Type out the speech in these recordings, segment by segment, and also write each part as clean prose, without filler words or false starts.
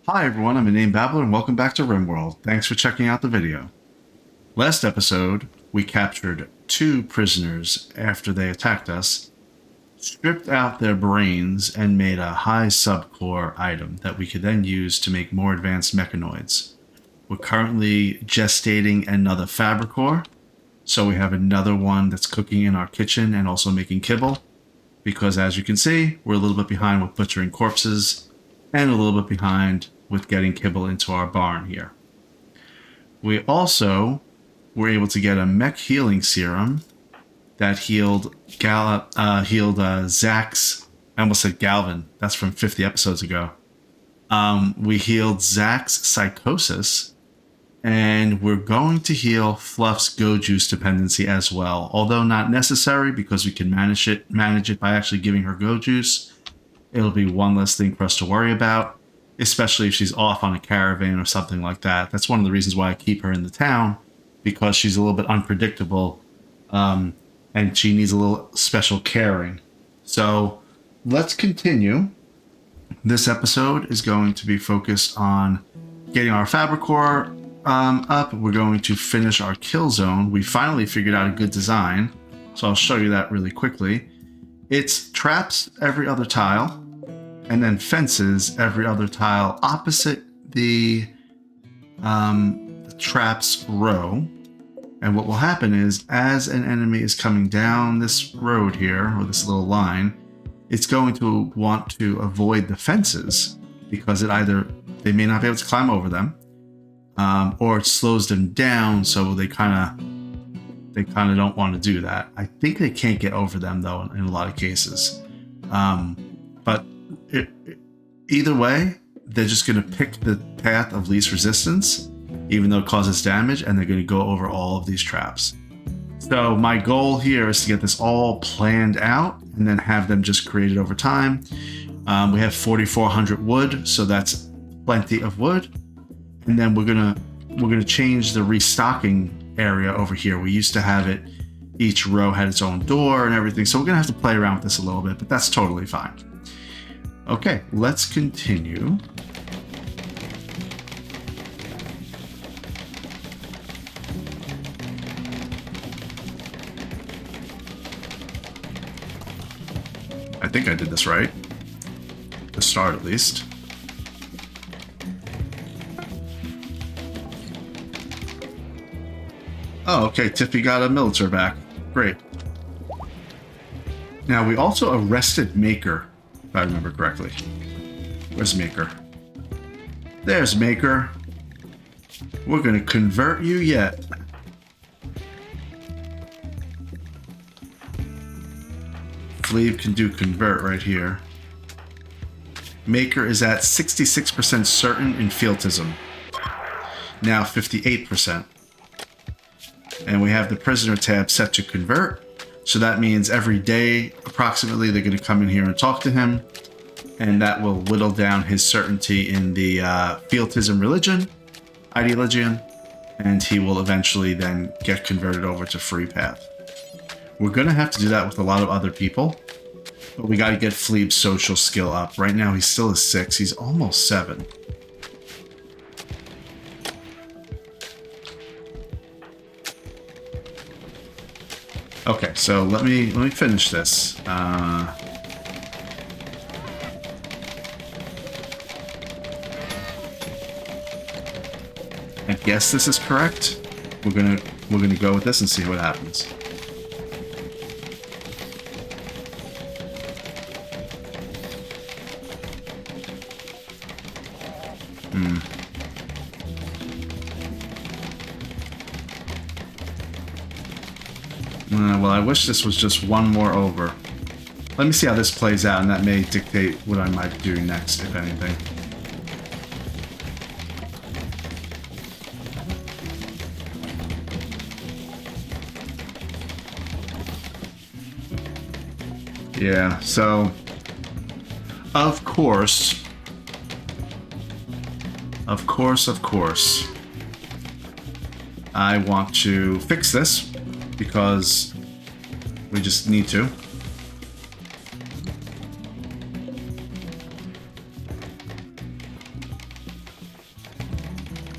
Hi everyone, I'm Inane Babbler and welcome back to RimWorld. Thanks for checking out the video. Last episode, we captured 2 prisoners after they attacked us, stripped out their brains, and made a high subcore item that we could then use to make more advanced mechanoids. We're currently gestating another Fabricor, so we have another one that's cooking in our kitchen and also making kibble, because as you can see, we're a little bit behind with butchering corpses, and a little bit behind with getting kibble into our barn here. We also were able to get a mech healing serum that healed Zach's. I almost said Galvin. That's from 50 episodes ago. We healed Zach's psychosis, and we're going to heal Fluff's Go Juice dependency as well. Although not necessary because we can manage it by actually giving her Go Juice. It'll be one less thing for us to worry about, especially if she's off on a caravan or something like that. That's one of the reasons why I keep her in the town, because she's a little bit unpredictable, and she needs a little special caring. So let's continue. This episode is going to be focused on getting our Fabricor up. We're going to finish our kill zone. We finally figured out a good design, so I'll show you that really quickly. It's traps every other tile, and then fences every other tile opposite the traps row. And what will happen is, as an enemy is coming down this road here, or this little line, it's going to want to avoid the fences because they may not be able to climb over them, or it slows them down, so they kind of don't want to do that. I think they can't get over them though in a lot of cases. But either way, they're just going to pick the path of least resistance, even though it causes damage, and they're going to go over all of these traps. So my goal here is to get this all planned out and then have them just created over time. We have 4,400 wood, so that's plenty of wood. And then we're gonna change the restocking area over here. We used to have it, each row had its own door and everything, so we're gonna have to play around with this a little bit, but that's totally fine. Okay, let's continue. I think I did this right. To start, at least. Oh, okay, Tiffy got a military back. Great. Now, we also arrested Maker, if I remember correctly. Where's Maker? There's Maker. We're gonna convert you yet. Fleave can do convert right here. Maker is at 66% certain in Fieltism. Now 58%. And we have the prisoner tab set to convert. So that means every day, approximately, they're going to come in here and talk to him. And that will whittle down his certainty in the Fieltism religion, ideologian. And he will eventually then get converted over to Free Path. We're going to have to do that with a lot of other people. But we got to get Fleeb's social skill up. Right now, he's still a 6. He's almost 7. Okay, so let me finish this. I guess this is correct. We're gonna go with this and see what happens. Well, I wish this was just one more over. Let me see how this plays out, and that may dictate what I might do next, if anything. Yeah, so... Of course, I want to fix this, because we just need to.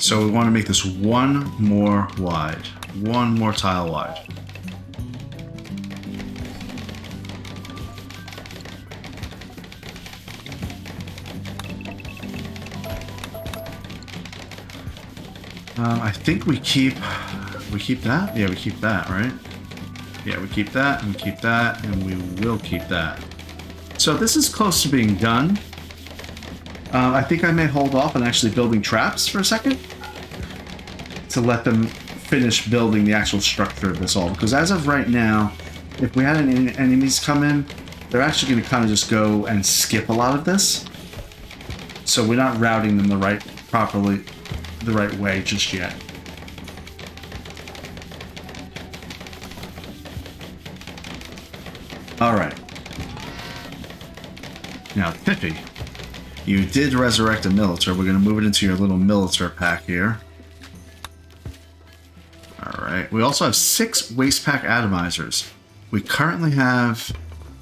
So we want to make this one more wide. One more tile wide. I think we keep that? Yeah, we keep that, right? Yeah, we keep that, and we keep that, and we will keep that. So this is close to being done. I think I may hold off on actually building traps for a second to let them finish building the actual structure of this all. Because as of right now, if we had any enemies come in, they're actually going to kind of just go and skip a lot of this. So we're not routing them the right way just yet. All right. Now, Pippy, you did resurrect a Militar. We're going to move it into your little Militar pack here. All right. We also have 6 waste pack atomizers. We currently have,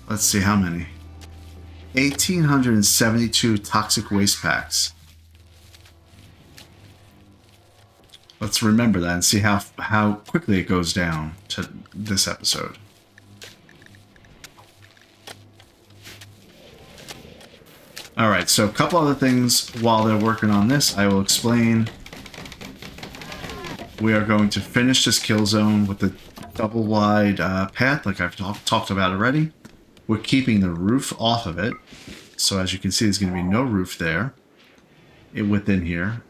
let's see how many. 1,872 toxic waste packs. Let's remember that and see how quickly it goes down to this episode. Alright, so a couple other things while they're working on this, I will explain. We are going to finish this kill zone with the double wide path like I've talked about already. We're keeping the roof off of it. So as you can see, there's going to be no roof there within here.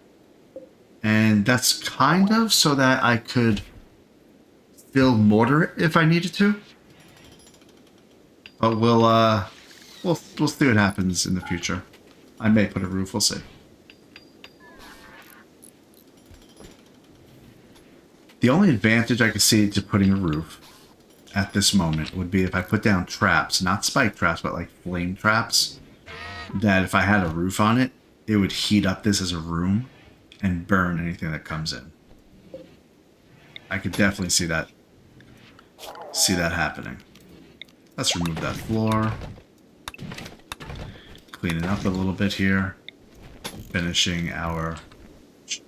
And that's kind of so that I could fill mortar it if I needed to. But we'll see what happens in the future. I may put a roof, we'll see. The only advantage I could see to putting a roof at this moment would be if I put down traps, not spike traps, but like flame traps, that if I had a roof on it, it would heat up this as a room and burn anything that comes in. I could definitely see that happening. Let's remove that floor. Clean it up a little bit here. Finishing our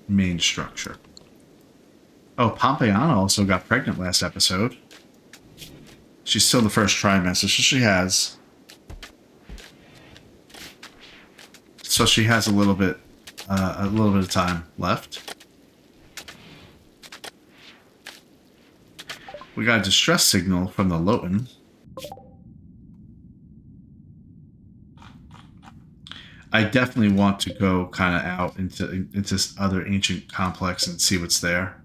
main structure. Oh, Pompeiana also got pregnant last episode. She's still the first trimester, so she has. So she has a little bit of time left. We got a distress signal from the Loten. I definitely want to go kind of out into this other ancient complex and see what's there.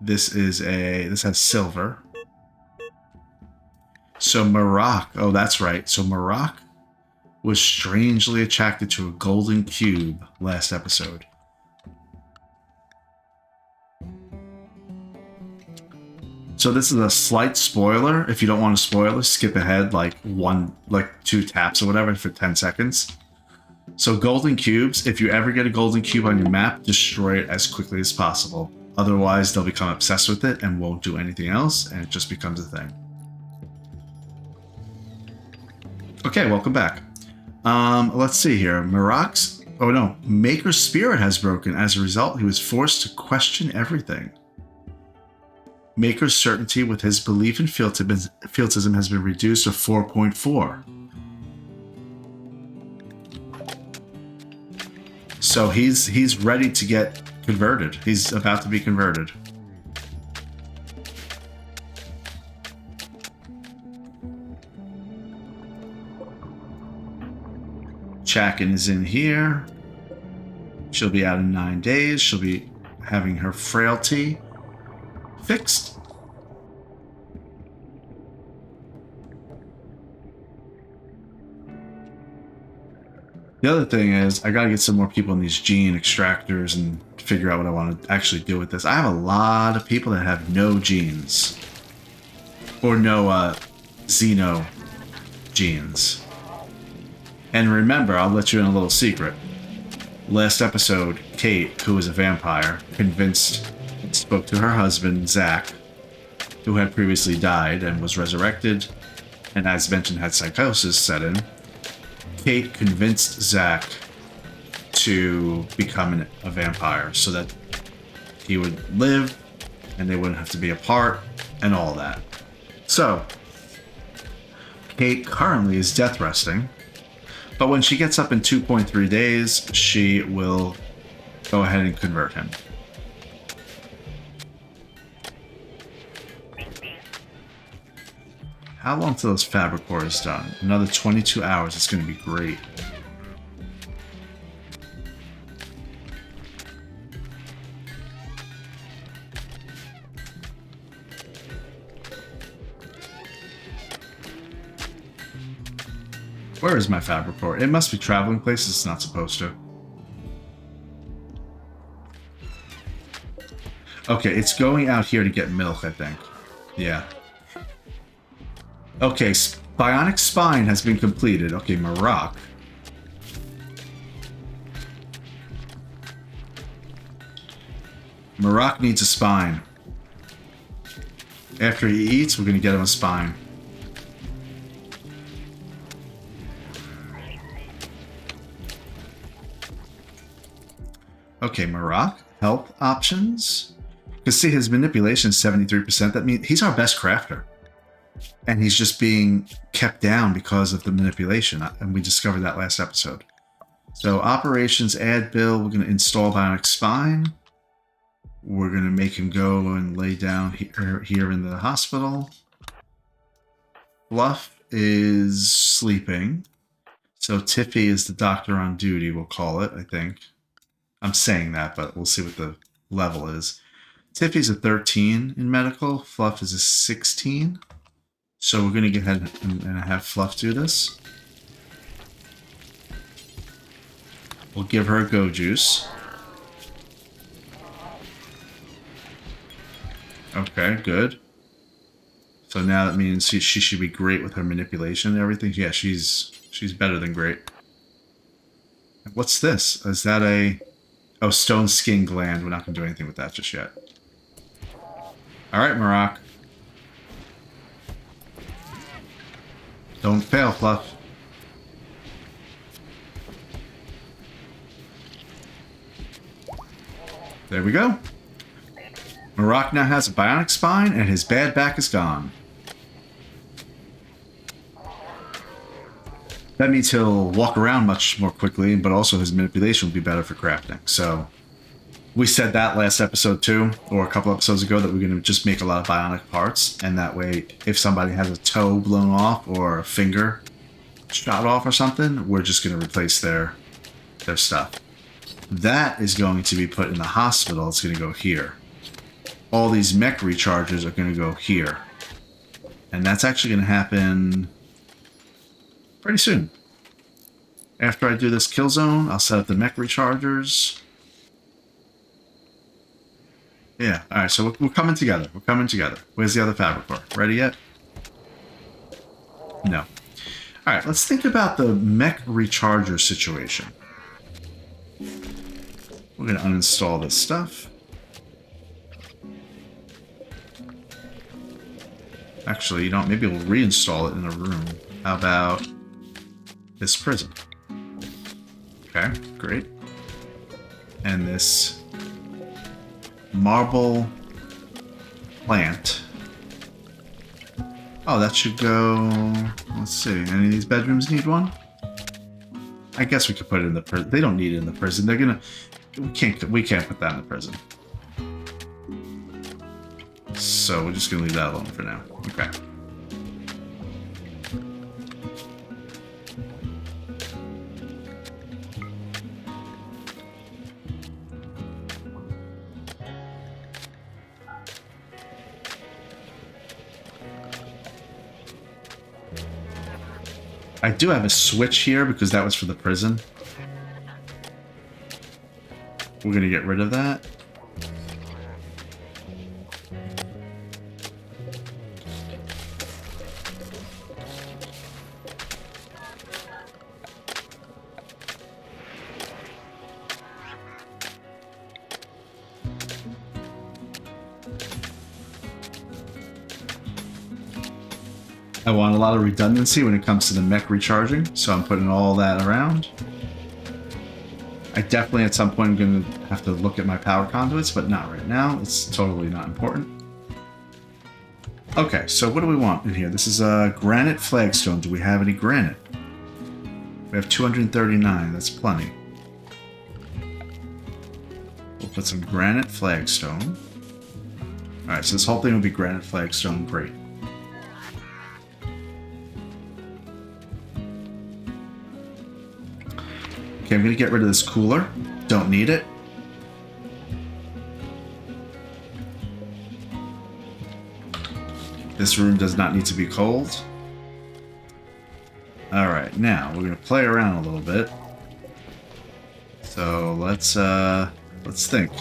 This has silver. So Marak, oh that's right. So Marak was strangely attracted to a golden cube last episode. So this is a slight spoiler. If you don't want to spoil it, skip ahead like 2 taps or whatever for 10 seconds. So golden cubes, if you ever get a golden cube on your map, destroy it as quickly as possible. Otherwise, they'll become obsessed with it and won't do anything else, and it just becomes a thing. Okay, welcome back. Let's see here. Maker's spirit has broken. As a result, he was forced to question everything. Maker's certainty with his belief in Fieltism has been reduced to 4.4. So he's ready to get converted. He's about to be converted. Chakin is in here. She'll be out in 9 days. She'll be having her frailty fixed. The other thing is, I gotta get some more people in these gene extractors and figure out what I want to actually do with this. I have a lot of people that have no genes. Or no Xeno genes. And remember, I'll let you in a little secret. Last episode, Kate, who was a vampire, spoke to her husband, Zach, who had previously died and was resurrected, and as mentioned, had psychosis set in. Kate convinced Zach to become a vampire so that he would live and they wouldn't have to be apart and all that. So, Kate currently is death resting, but when she gets up in 2.3 days, she will go ahead and convert him. How long till this fabric core is done? Another 22 hours. It's going to be great. Where is my fabric core? It must be traveling places it's not supposed to. Okay, it's going out here to get milk, I think. Yeah. Okay, Bionic Spine has been completed. Okay, Marak. Marak needs a spine. After he eats, we're going to get him a spine. Okay, Marak, health options. You can see his manipulation is 73%. That means he's our best crafter. And he's just being kept down because of the manipulation. And we discovered that last episode. So operations, add bill. We're going to install Bionic Spine. We're going to make him go and lay down here in the hospital. Fluff is sleeping. So Tiffy is the doctor on duty, we'll call it, I think. I'm saying that, but we'll see what the level is. Tiffy's a 13 in medical. Fluff is a 16. So we're going to go ahead and have Fluff do this. We'll give her a go juice. Okay, good. So now that means she should be great with her manipulation and everything. Yeah, she's better than great. What's this? Is that a... Oh, stone skin gland. We're not going to do anything with that just yet. Alright, Marak. Don't fail, Fluff. There we go. Marak now has a bionic spine, and his bad back is gone. That means he'll walk around much more quickly, but also his manipulation will be better for crafting. So, we said that last episode too, or a couple episodes ago, that we're going to just make a lot of bionic parts, and that way, if somebody has a toe blown off or a finger shot off or something, we're just going to replace their stuff. That is going to be put in the hospital. It's going to go here. All these mech rechargers are going to go here. And that's actually going to happen pretty soon. After I do this kill zone, I'll set up the mech rechargers. Yeah, alright, so we're coming together. We're coming together. Where's the other fabric core? Ready yet? No. Alright, let's think about the mech recharger situation. We're going to uninstall this stuff. Actually, you know, maybe we'll reinstall it in a room. How about this prison? Okay, great. And this marble plant. Oh, that should go... Let's see. Any of these bedrooms need one? I guess we could put it in the prison. They don't need it in the prison. They're gonna... We can't put that in the prison. So we're just gonna leave that alone for now. Okay. I do have a switch here because that was for the prison. We're gonna get rid of that. I want a lot of redundancy when it comes to the mech recharging, so I'm putting all that around. I definitely at some point I'm going to have to look at my power conduits, but not right now. It's totally not important. Okay, so what do we want in here? This is a granite flagstone. Do we have any granite? We have 239. That's plenty. We'll put some granite flagstone. Alright, so this whole thing will be granite flagstone. Great. Okay, I'm going to get rid of this cooler. Don't need it. This room does not need to be cold. Alright, now we're going to play around a little bit. So let's think.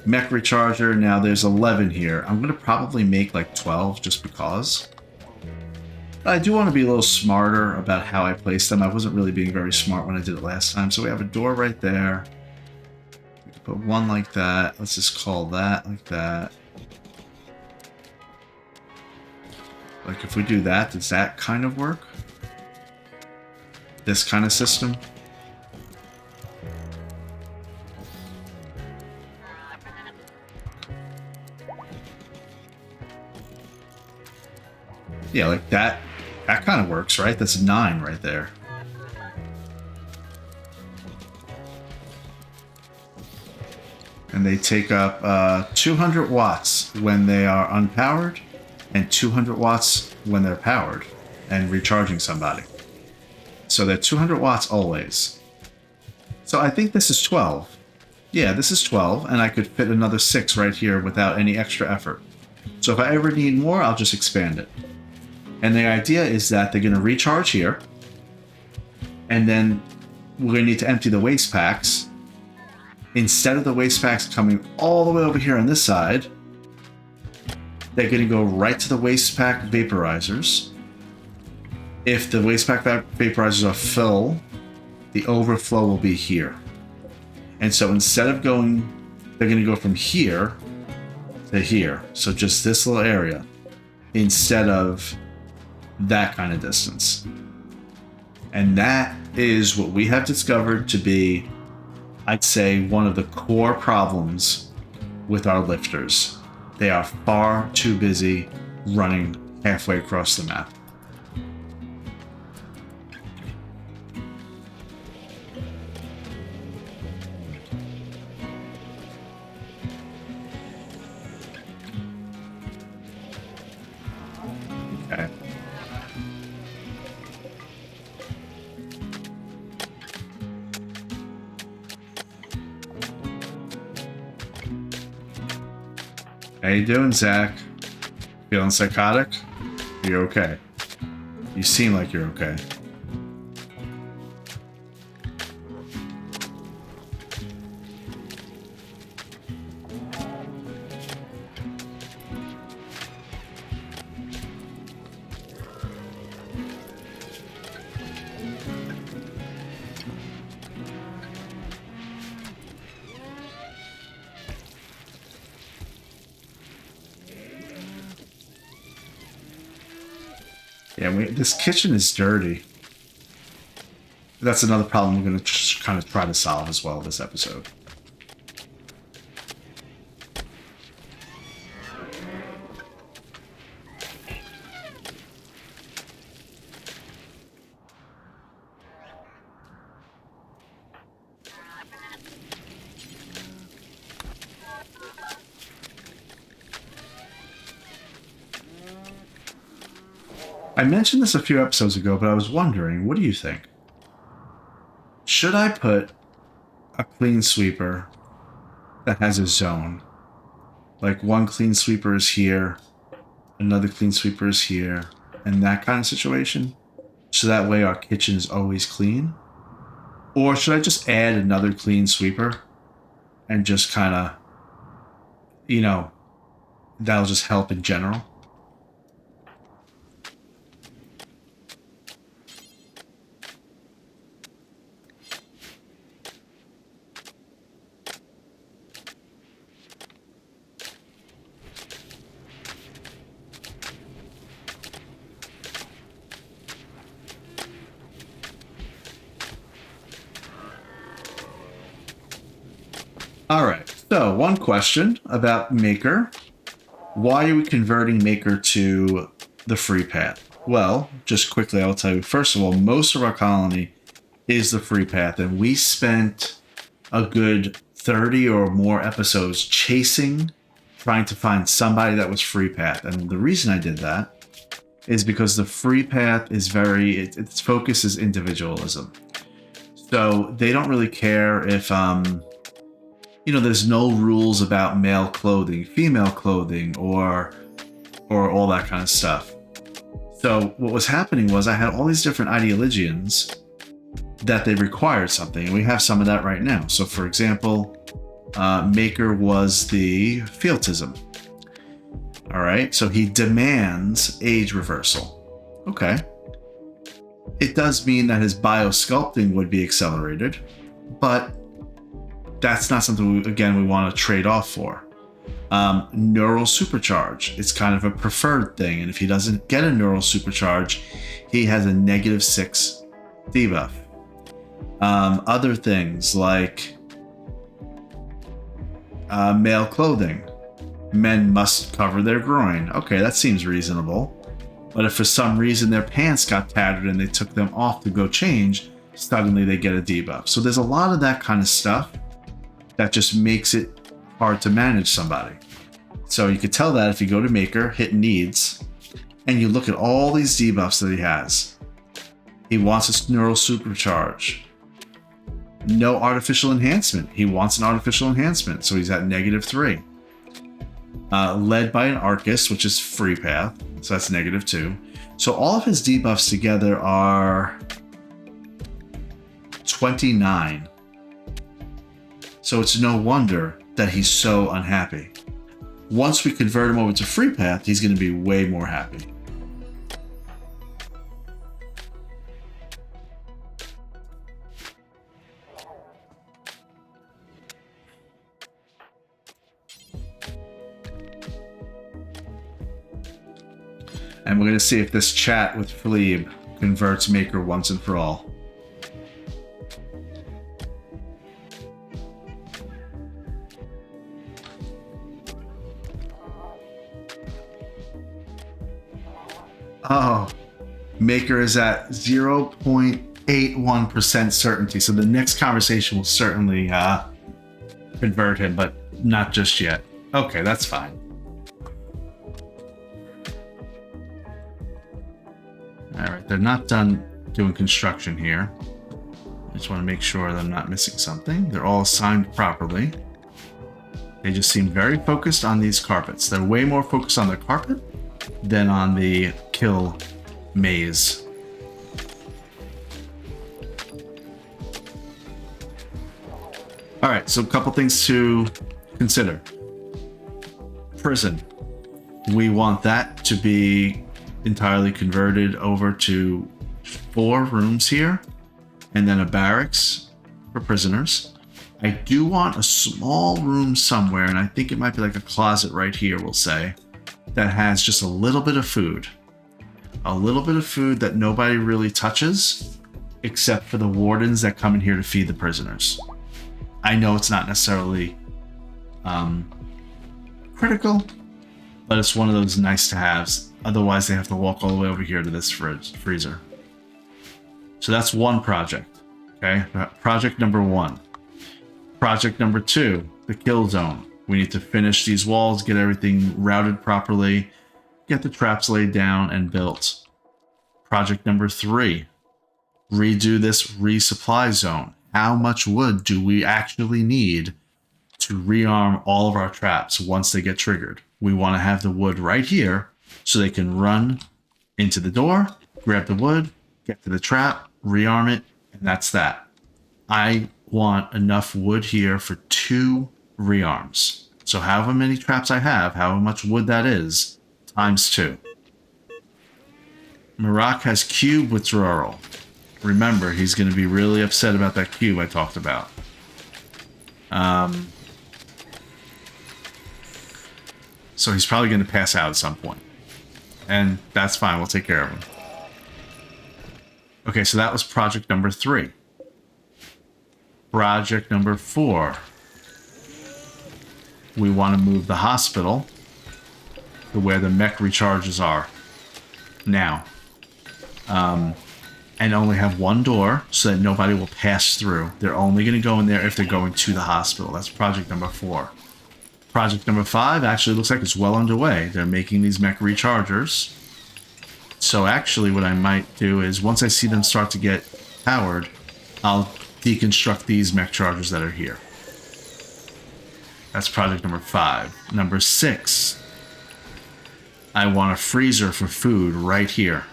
Mech recharger, now there's 11 here. I'm going to probably make like 12 just because. I do want to be a little smarter about how I place them. I wasn't really being very smart when I did it last time. So we have a door right there. We can put one like that. Let's just call that like that. Like if we do that, does that kind of work? This kind of system? Yeah, like that. That kind of works, right? That's 9 right there. And they take up 200 watts when they are unpowered and 200 watts when they're powered and recharging somebody. So they're 200 watts always. So I think this is 12. Yeah, this is 12, and I could fit another 6 right here without any extra effort. So if I ever need more, I'll just expand it. And the idea is that they're going to recharge here, and then we're going to need to empty the waste packs. Instead of the waste packs coming all the way over here on this side, they're going to go right to the waste pack vaporizers. If the waste pack vaporizers are full, the overflow will be here. And so instead of going, they're going to go from here to here. So just this little area instead of that kind of distance. And that is what we have discovered to be, I'd say, one of the core problems with our lifters. They are far too busy running halfway across the map. Okay. How you doing, Zach? Feeling psychotic? You're okay. You seem like you're okay. Yeah, this kitchen is dirty. That's another problem we're going to kind of try to solve as well this episode. I mentioned this a few episodes ago, but I was wondering, what do you think? Should I put a clean sweeper that has a zone? Like one clean sweeper is here, another clean sweeper is here, and that kind of situation? So that way our kitchen is always clean? Or should I just add another clean sweeper and just kind of, you know, that'll just help in general? All right. So, one question about Maker. Why are we converting Maker to the free path? Well, just quickly, I'll tell you. First of all, most of our colony is the free path, and we spent a good 30 or more episodes chasing, trying to find somebody that was free path. And the reason I did that is because the free path is its focus is individualism. So they don't really care if there's no rules about male clothing, female clothing, or all that kind of stuff. So what was happening was I had all these different ideologians that they required something, and we have some of that right now. So for example, Maker was the Fieltism. All right, so he demands age reversal. Okay. It does mean that his biosculpting would be accelerated, but that's not something, we want to trade off for. Neural supercharge, it's kind of a preferred thing, and if he doesn't get a neural supercharge, he has a -6 debuff. Other things like male clothing. Men must cover their groin. Okay, that seems reasonable. But if for some reason their pants got tattered and they took them off to go change, suddenly they get a debuff. So there's a lot of that kind of stuff that just makes it hard to manage somebody. So you could tell that if you go to Maker, hit needs, and you look at all these debuffs that he has. He wants a neural supercharge. No artificial enhancement. He wants an artificial enhancement, so he's at -3. Led by an Arcus, which is free path, so that's -2. So all of his debuffs together are 29. So it's no wonder that he's so unhappy. Once we convert him over to free path, he's going to be way more happy. And we're going to see if this chat with Philippe converts Maker once and for all. Oh, Maker is at 0.81% certainty. So the next conversation will certainly convert him, but not just yet. Okay, that's fine. All right, they're not done doing construction here. I just want to make sure that I'm not missing something. They're all assigned properly. They just seem very focused on these carpets. They're way more focused on the carpet than on the kill maze. All right, so a couple things to consider. Prison. We want that to be entirely converted over to 4 rooms here, and then a barracks for prisoners. I do want a small room somewhere, and I think it might be like a closet right here, we'll say, that has just a little bit of food. A little bit of food that nobody really touches, except for the wardens that come in here to feed the prisoners. I know it's not necessarily critical, but it's one of those nice to haves. Otherwise, they have to walk all the way over here to this freezer. So that's one project. Okay, project number 1. Project number 2, the kill zone. We need to finish these walls, get everything routed properly, get the traps laid down and built. Project number 3, redo this resupply zone. How much wood do we actually need to rearm all of our traps once they get triggered? We want to have the wood right here so they can run into the door, grab the wood, get to the trap, rearm it, and that's that. I want enough wood here for 2 rearms. So however many traps I have, however much wood that is, times 2. Marak has cube withdrawal. Remember, he's going to be really upset about that cube I talked about. So he's probably going to pass out at some point. And that's fine, we'll take care of him. Okay, so that was project number 3. Project number 4. we want to move the hospital to where the mech recharges are now. And only have one door so that nobody will pass through. They're only going to go in there if they're going to the hospital. That's project number 4. Project number 5 actually looks like it's well underway. They're making these mech rechargers. So actually what I might do is once I see them start to get powered, I'll deconstruct these mech chargers that are here. That's project number 5. Number 6. I want a freezer for food right here.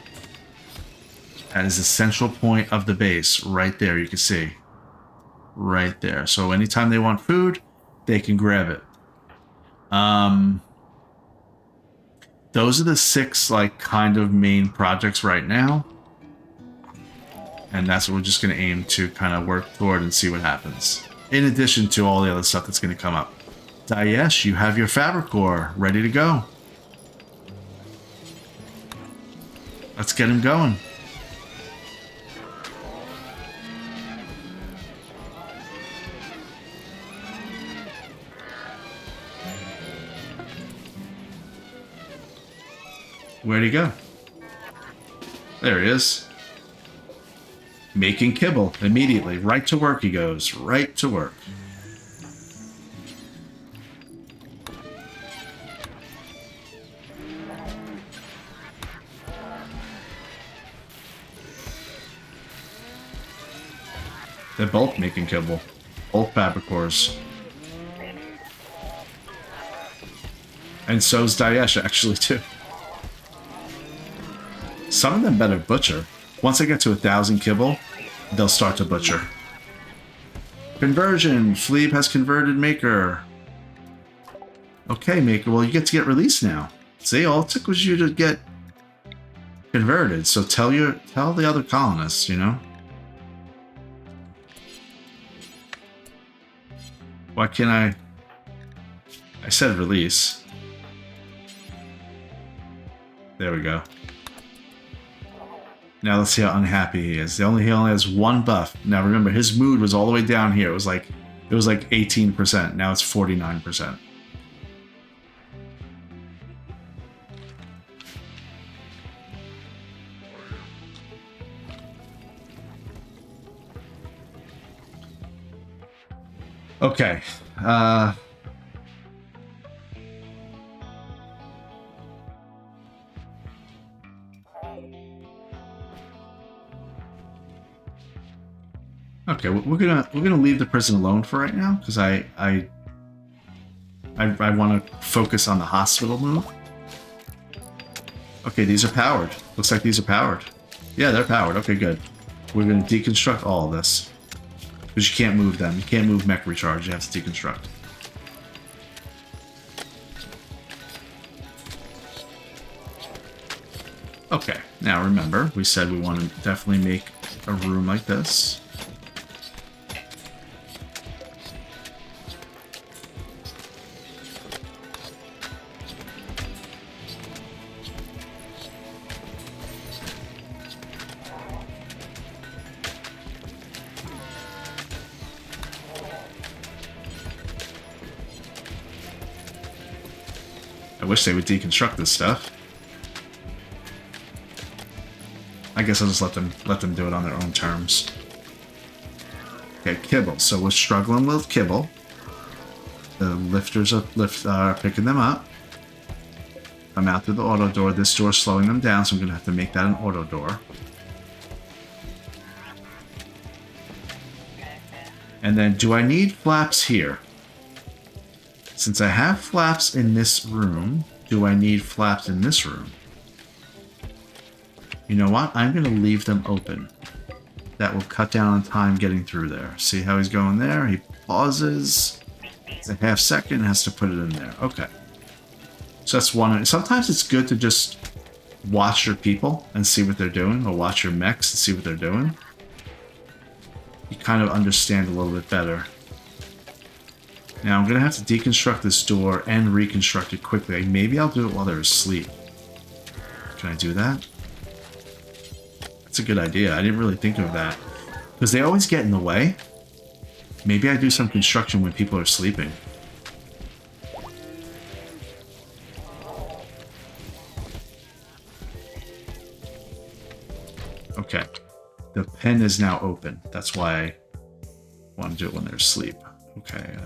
That is the central point of the base, right there, you can see. Right there. So anytime they want food, they can grab it. Those are the 6, like, kind of main projects right now. And that's what we're just going to aim to kind of work toward and see what happens. In addition to all the other stuff that's going to come up. Daesh, you have your fabric core ready to go. Let's get him going. Where'd he go? There he is. Making kibble immediately. Right to work he goes. Right to work. They're both making kibble. Both fabric cores. And so's Daesh actually too. Some of them better butcher. Once I get to 1,000 kibble, they'll start to butcher. Conversion! Fleeb has converted Maker. Okay, Maker, well you get to get released now. See, all it took was you to get converted. So tell the other colonists, you know? Why can't I said release. There we go. Now let's see how unhappy he is. He only has 1 buff. Now remember, his mood was all the way down here. It was like 18%. Now it's 49%. Okay. Okay, we're gonna leave the prison alone for right now because I want to focus on the hospital move. Okay, these are powered. Looks like these are powered. Yeah, they're powered. Okay, good. We're gonna deconstruct all of this because you can't move them. You can't move mech recharge. You have to deconstruct. Okay, now remember, we said we want to definitely make a room like this. I wish they would deconstruct this stuff. I guess I'll just let them do it on their own terms. Okay, kibble. So we're struggling with kibble. The lifters are picking them up. I'm out through the auto door. This door's slowing them down, so I'm gonna have to make that an auto door. And then, do I need flaps here? Since I have flaps in this room, do I need flaps in this room? You know what? I'm going to leave them open. That will cut down on time getting through there. See how he's going there? He pauses. It's a half second, has to put it in there. Okay. So that's one. Sometimes it's good to just watch your people and see what they're doing, or watch your mechs and see what they're doing. You kind of understand a little bit better. Now I'm going to have to deconstruct this door and reconstruct it quickly. Maybe I'll do it while they're asleep. Can I do that? That's a good idea. I didn't really think of that. Because they always get in the way. Maybe I do some construction when people are sleeping. pen is now open. That's why I want to do it when they're asleep. Okay.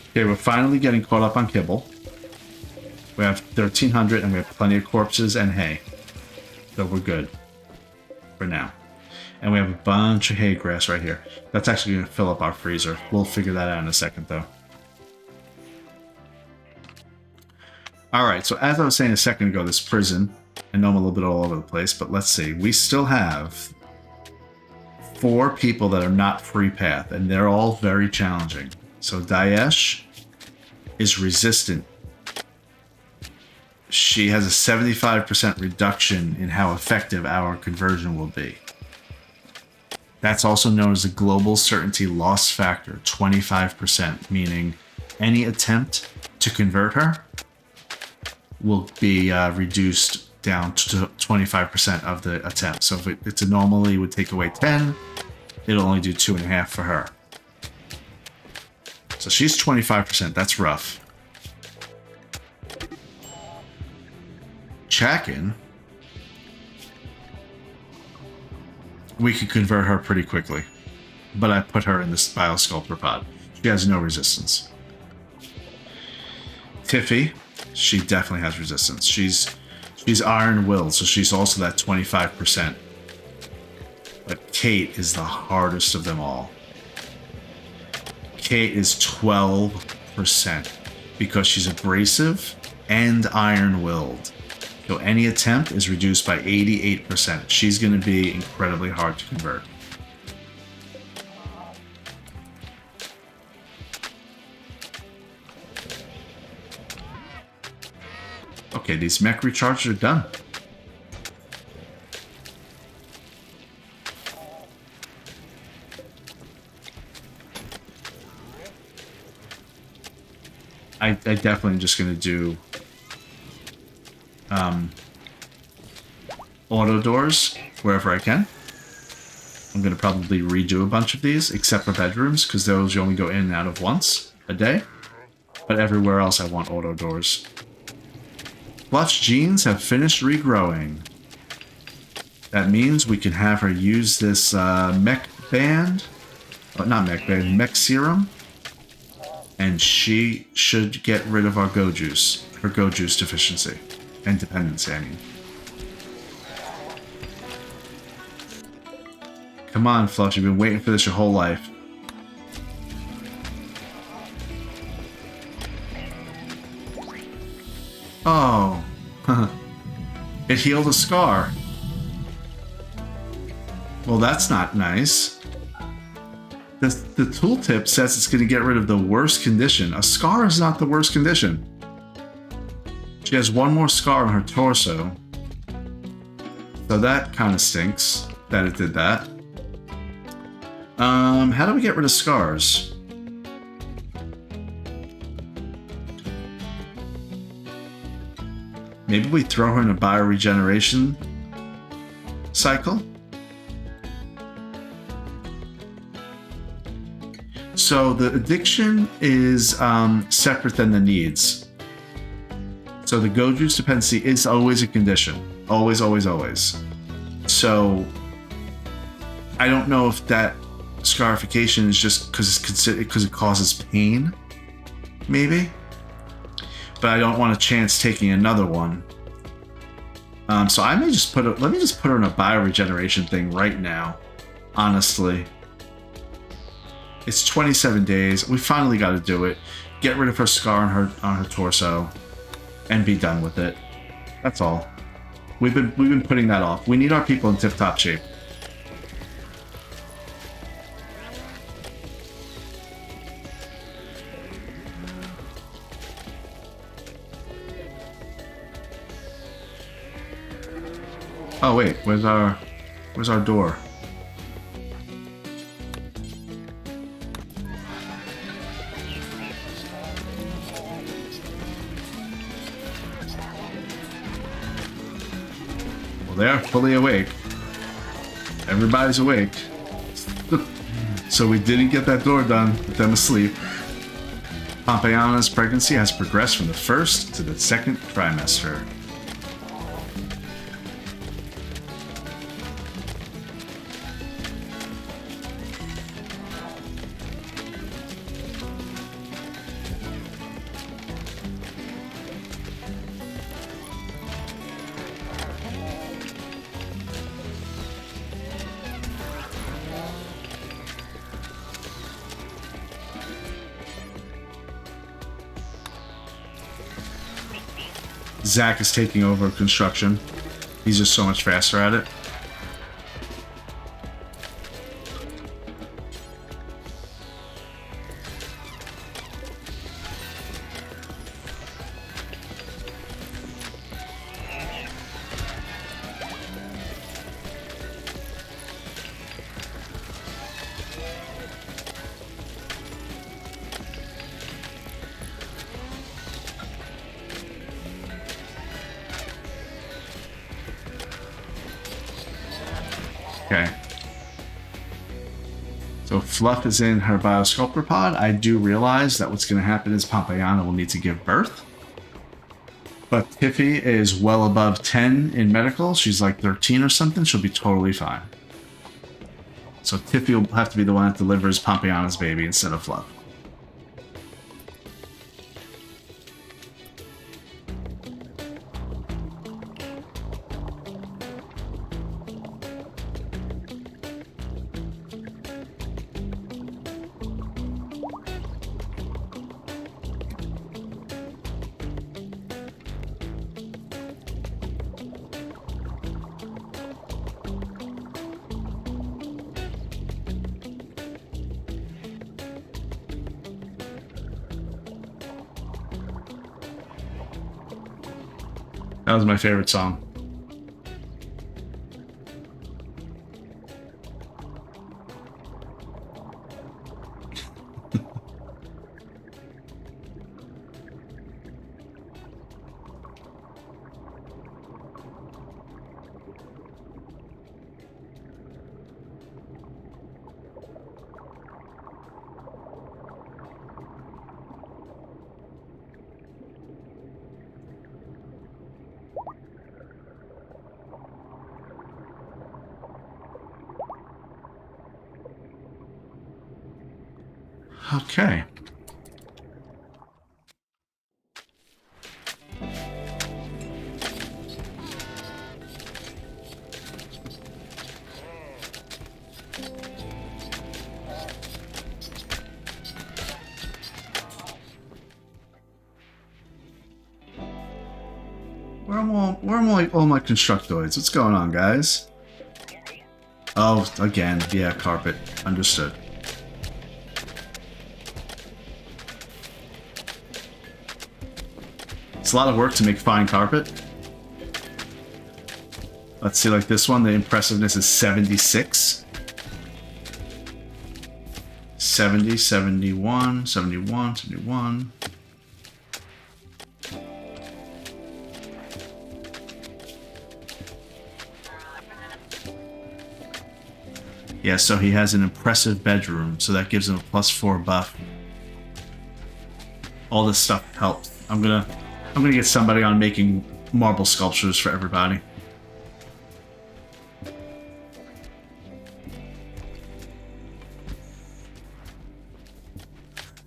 Okay, we're finally getting caught up on kibble. We have 1,300 and we have plenty of corpses and hay. So we're good for now. And we have a bunch of hay grass right here. That's actually going to fill up our freezer. We'll figure that out in a second though. Alright, so as I was saying a second ago, this prison, I know I'm a little bit all over the place, but let's see. We still have 4 people that are not free path, and they're all very challenging. So Daesh is resistant. She has a 75% reduction in how effective our conversion will be. That's also known as the global certainty loss factor, 25%, meaning any attempt to convert her will be reduced down to 25% of the attempt. So if it's a normally would take away 10, it'll only do 2.5 for her. So she's 25%. That's rough. Chakin, we could convert her pretty quickly, but I put her in this Biosculptor pod. She has no resistance. Tiffy, she definitely has resistance. She's iron-willed, so she's also that 25%. But Kate is the hardest of them all. Kate is 12% because she's abrasive and iron-willed. So any attempt is reduced by 88%. She's going to be incredibly hard to convert. Okay, these mech recharges are done. I definitely am just going to do auto doors wherever I can. I'm going to probably redo a bunch of these, except for bedrooms, because those you only go in and out of once a day. But everywhere else I want auto doors. Fluff's genes have finished regrowing. That means we can have her use this mech band. Oh, not mech band, mech serum. And she should get rid of our go juice. Her go juice deficiency. And dependency, I mean. Come on, Fluff, you've been waiting for this your whole life. Oh. It healed a scar. Well, that's not nice. The tooltip says it's going to get rid of the worst condition. A scar is not the worst condition. She has one more scar on her torso. So that kind of stinks that it did that. How do we get rid of scars? Maybe we throw her in a bioregeneration cycle? So the addiction is separate than the needs. So the go juice dependency is always a condition. Always, always, always. So I don't know if that scarification is just because it causes pain, maybe. But I don't want a chance taking another one. So I may just let me just put her in a bioregeneration thing right now. Honestly. It's 27 days. We finally got to do it. Get rid of her scar on her torso, and be done with it. That's all. We've been putting that off. We need our people in tip-top shape. Oh wait, where's our door? They are fully awake. Everybody's awake. So we didn't get that door done with them asleep. Pompeyana's pregnancy has progressed from the first to the second trimester. Zach is taking over construction. He's just so much faster at it. Okay. So Fluff is in her Biosculptor pod. I do realize that what's going to happen is Pompeyana will need to give birth. But Tiffy is well above 10 in medical. She's like 13 or something. She'll be totally fine. So Tiffy will have to be the one that delivers Pompeyana's baby instead of Fluff. That was my favorite song. Okay. Where are all my constructoids? What's going on, guys? Oh, again, yeah, carpet. Understood. It's a lot of work to make fine carpet. Let's see, like this one, the impressiveness is 76. 70, 71, 71, 71. Yeah, so he has an impressive bedroom, so that gives him a +4 buff. All this stuff helps. I'm gonna get somebody on making marble sculptures for everybody.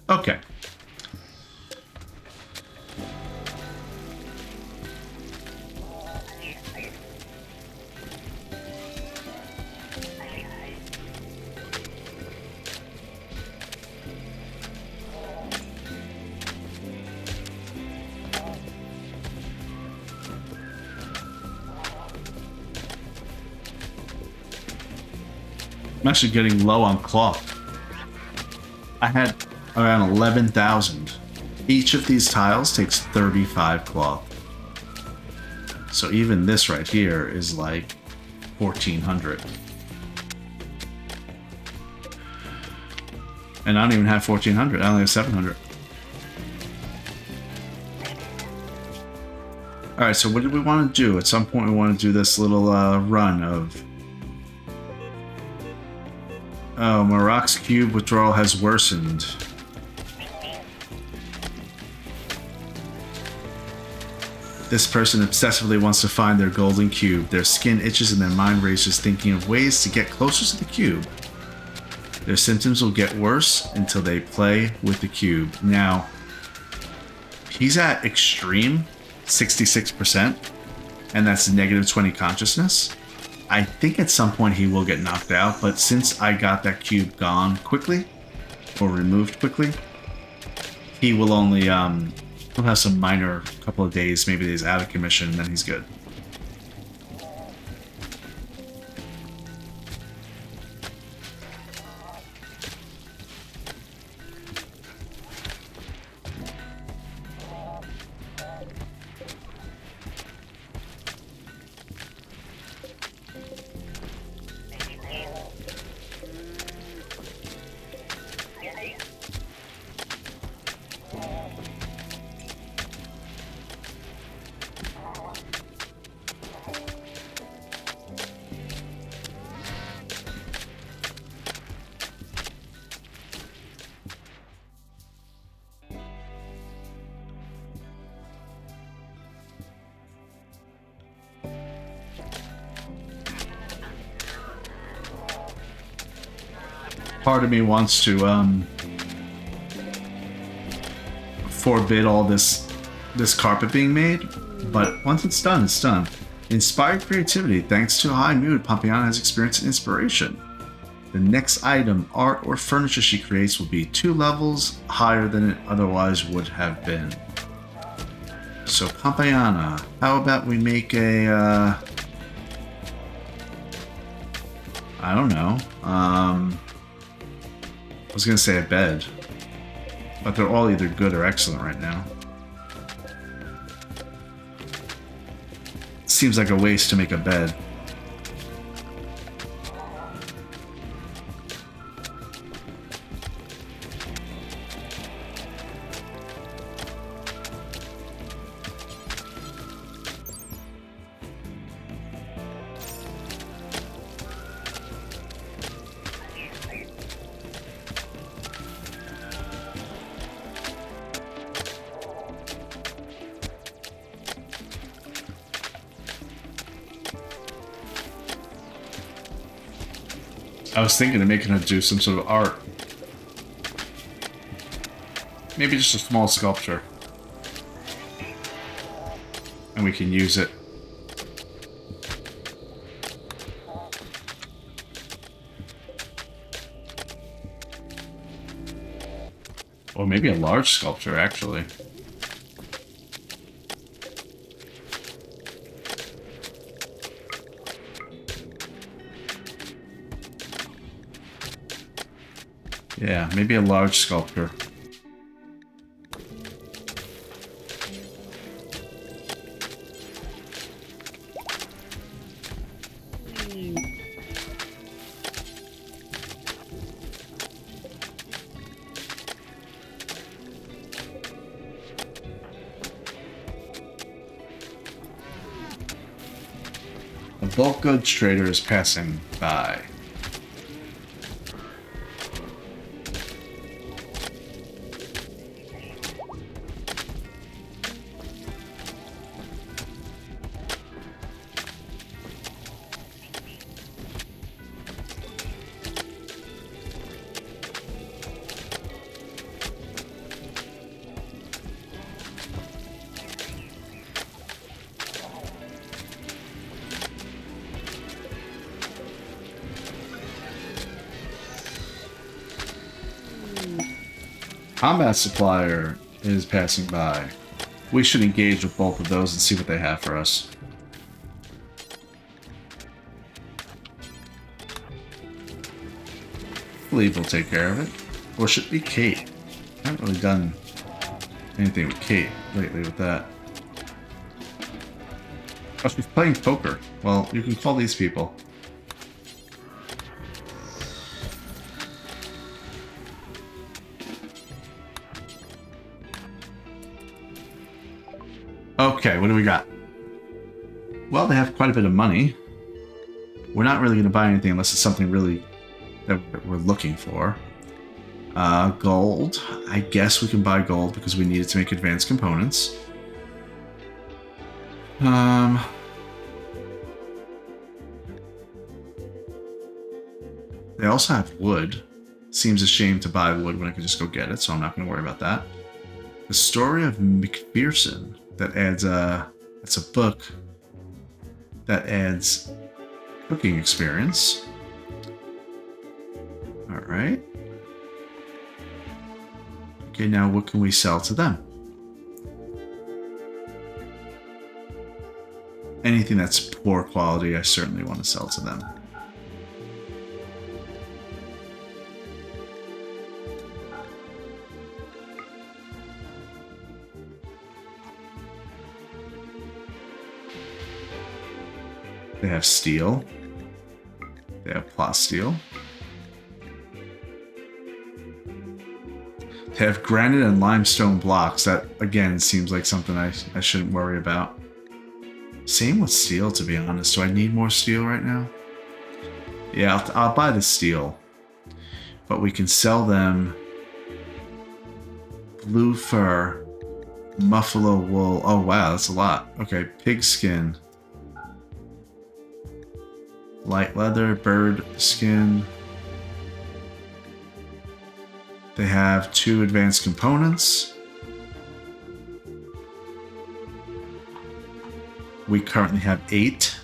Okay. I'm actually getting low on cloth. I had around 11,000. Each of these tiles takes 35 cloth. So even this right here is like 1,400. And I don't even have 1,400. I only have 700. All right, so what do we want to do? At some point, we want to do this little run of... Oh, Marok's cube withdrawal has worsened. This person obsessively wants to find their golden cube. Their skin itches and their mind races, thinking of ways to get closer to the cube. Their symptoms will get worse until they play with the cube. Now, he's at extreme 66%, and that's negative 20 consciousness. I think at some point he will get knocked out, but since I got that cube gone quickly, or removed quickly, he will only, he'll have some minor couple of days, maybe he's out of commission, and then he's good. Part of me wants to forbid all this carpet being made, but once it's done, it's done. Inspired creativity. Thanks to a high mood, Pompeyana has experienced inspiration. The next item, art, or furniture she creates will be 2 levels higher than it otherwise would have been. So, Pompeyana, how about we make a, I don't know, I was gonna say a bed, but they're all either good or excellent right now. Seems like a waste to make a bed. I was thinking of making her do some sort of art. Maybe just a small sculpture. And we can use it. Or maybe a large sculpture, actually. Yeah, maybe a large sculpture. A bulk goods trader is passing by. Combat supplier is passing by. We should engage with both of those and see what they have for us. I believe we'll take care of it. Or should it be Kate? I haven't really done anything with Kate lately with that. Oh, she's playing poker. Well, you can call these people. Okay, what do we got? Well, they have quite a bit of money. We're not really going to buy anything unless it's something really that we're looking for. Gold. I guess we can buy gold because we need it to make advanced components. They also have wood. Seems a shame to buy wood when I could just go get it, so I'm not going to worry about that. The Story of McPherson. That adds it's a book that adds cooking experience. All right. Okay, now what can we sell to them? Anything that's poor quality, I certainly want to sell to them. They have steel. They have plasteel. They have granite and limestone blocks. That, again, seems like something I shouldn't worry about. Same with steel, to be honest. Do I need more steel right now? Yeah, I'll buy the steel. But we can sell them blue fur, buffalo wool. Oh, wow, that's a lot. Okay, pig skin. Light leather, bird skin. They have 2 advanced components. We currently have 8.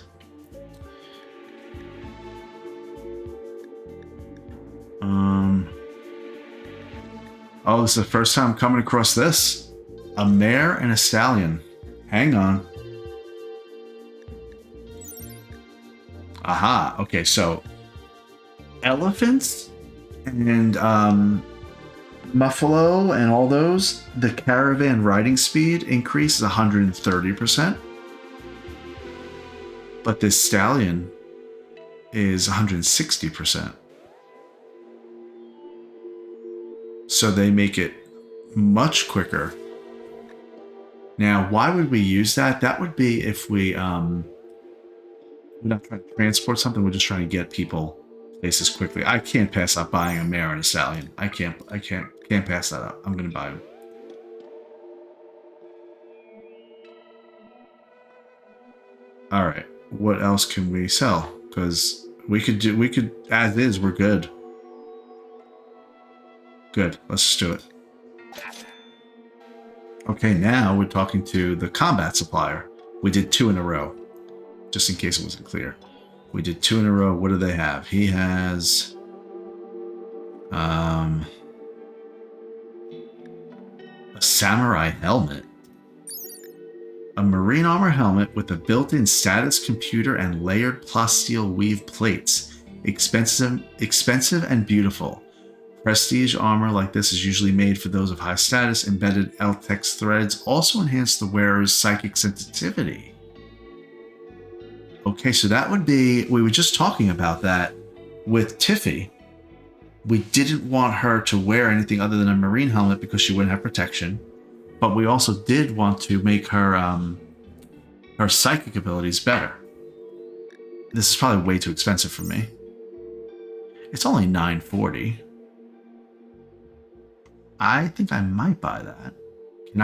Oh, this is the first time I'm coming across this. A mare and a stallion. Hang on. Aha. Okay, so elephants and buffalo and all those, the caravan riding speed increase is 130%. But this stallion is 160%. So they make it much quicker. Now, why would we use that? That would be if we're not trying to transport something, we're just trying to get people places quickly. I can't pass up buying a mare and a stallion. I can't pass that up. I'm gonna buy them. Alright. What else can we sell? Because we could as is, we're good. Good. Let's just do it. Okay, now we're talking to the combat supplier. We did 2 in a row. Just in case it wasn't clear. We did 2 in a row. What do they have? He has a samurai helmet. A marine armor helmet with a built-in status computer and layered plasteel weave plates. Expensive and beautiful. Prestige armor like this is usually made for those of high status. Embedded Eltex threads also enhance the wearer's psychic sensitivity. Okay, so that would be... We were just talking about that with Tiffy. We didn't want her to wear anything other than a marine helmet because she wouldn't have protection. But we also did want to make her her psychic abilities better. This is probably way too expensive for me. It's only $940. I think I might buy that. Can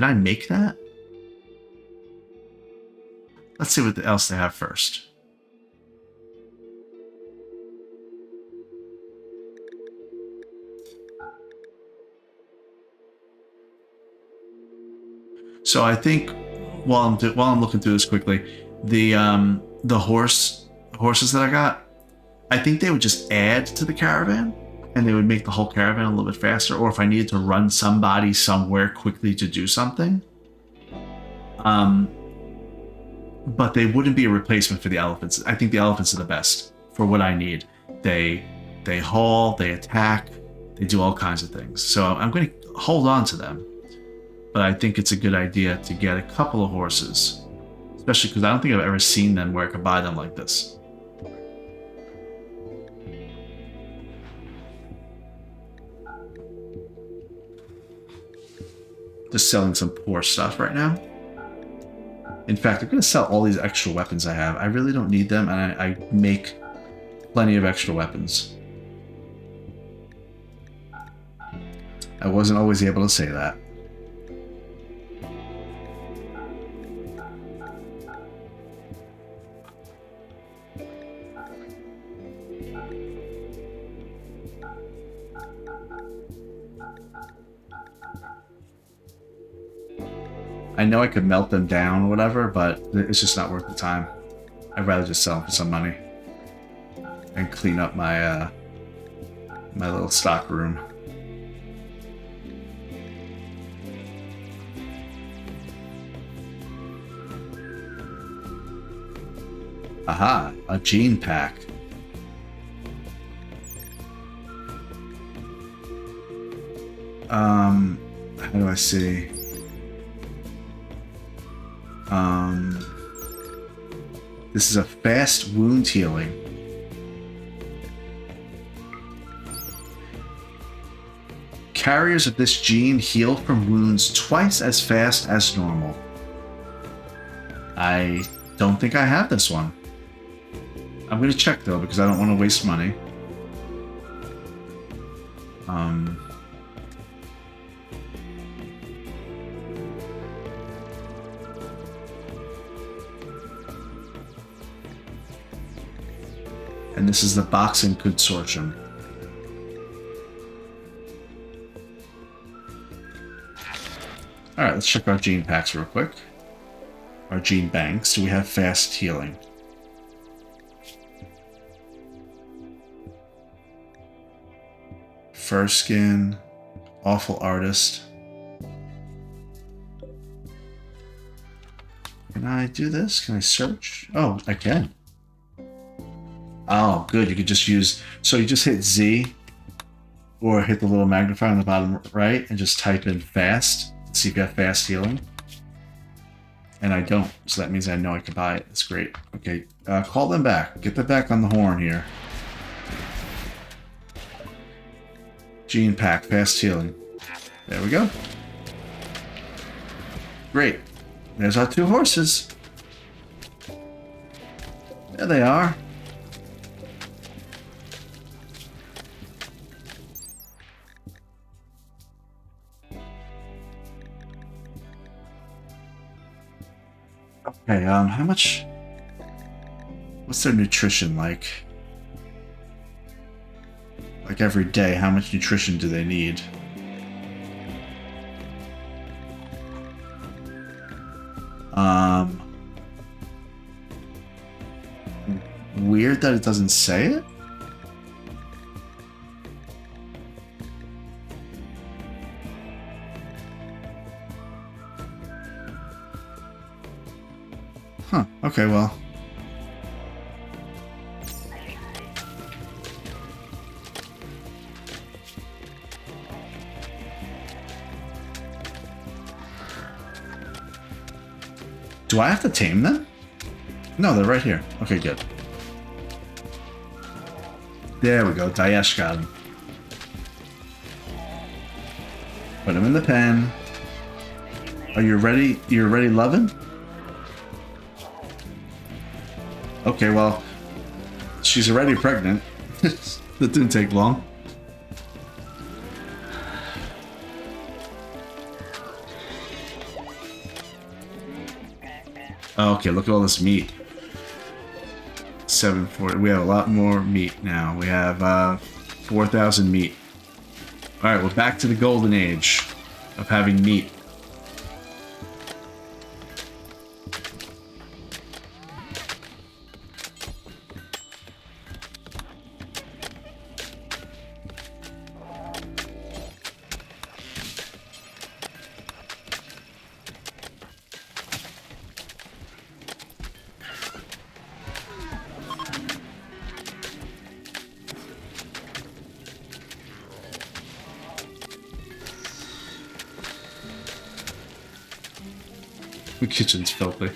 I make that? Let's see what else they have first. So I think while I'm looking through this quickly, the horses that I got, I think they would just add to the caravan, and they would make the whole caravan a little bit faster. Or if I needed to run somebody somewhere quickly to do something, but they wouldn't be a replacement for the elephants. I think the elephants are the best for what I need. They haul, they attack, they do all kinds of things. So I'm going to hold on to them. But I think it's a good idea to get a couple of horses, especially because I don't think I've ever seen them where I could buy them like this. Just selling some poor stuff right now. In fact, I'm going to sell all these extra weapons I have. I really don't need them, and I make plenty of extra weapons. I wasn't always able to say that. I know I could melt them down or whatever, but it's just not worth the time. I'd rather just sell them for some money and clean up my my little stock room. Aha, a gene pack. How do I see? This is a fast wound healing. Carriers of this gene heal from wounds twice as fast as normal. I don't think I have this one. I'm going to check though because I don't want to waste money. And this is the Boxing Consortium. Alright, let's check our gene packs real quick. Our gene banks. Do we have fast healing? Fur skin. Awful artist. Can I do this? Can I search? Oh, I can. Oh, good. You could just use... So you just hit Z or hit the little magnifier on the bottom right and just type in fast. See if you have fast healing. And I don't. So that means I know I can buy it. That's great. Okay. Call them back. Get them back on the horn here. Gene pack. Fast healing. There we go. Great. There's our 2 horses. There they are. Okay, how much... What's their nutrition like? Like every day, how much nutrition do they need? Weird that it doesn't say it? Huh, okay, well. Do I have to tame them? No, they're right here. Okay, good. There we go, Daesh got him. Put him in the pen. Are you ready? You're ready, loving? Okay, well, she's already pregnant. That didn't take long. Okay, look at all this meat. 740. We have a lot more meat now. We have 4,000 meat. All right, we're back to the golden age of having meat. The kitchen's filthy.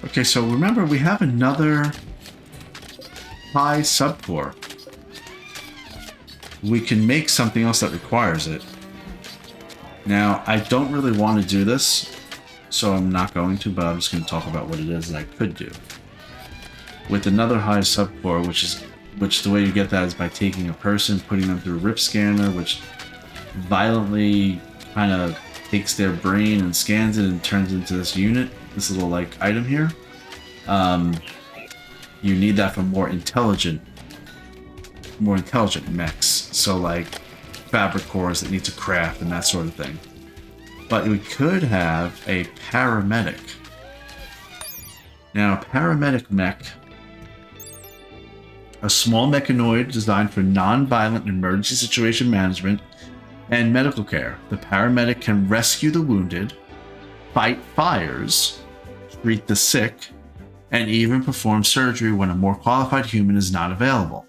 Okay, so remember we have another high subcore. We can make something else that requires it. Now, I don't really want to do this, so I'm not going to, but I'm just going to talk about what it is that I could do. With another high subcore, which the way you get that is by taking a person, putting them through a rip scanner, which violently kind of takes their brain and scans it and turns into this unit, this little like item here. You need that for more intelligent mechs. So like fabric cores that need to craft and that sort of thing. But we could have a paramedic. Now, a paramedic mech, a small mechanoid designed for non-violent emergency situation management and medical care. The paramedic can rescue the wounded, fight fires, treat the sick, and even perform surgery when a more qualified human is not available.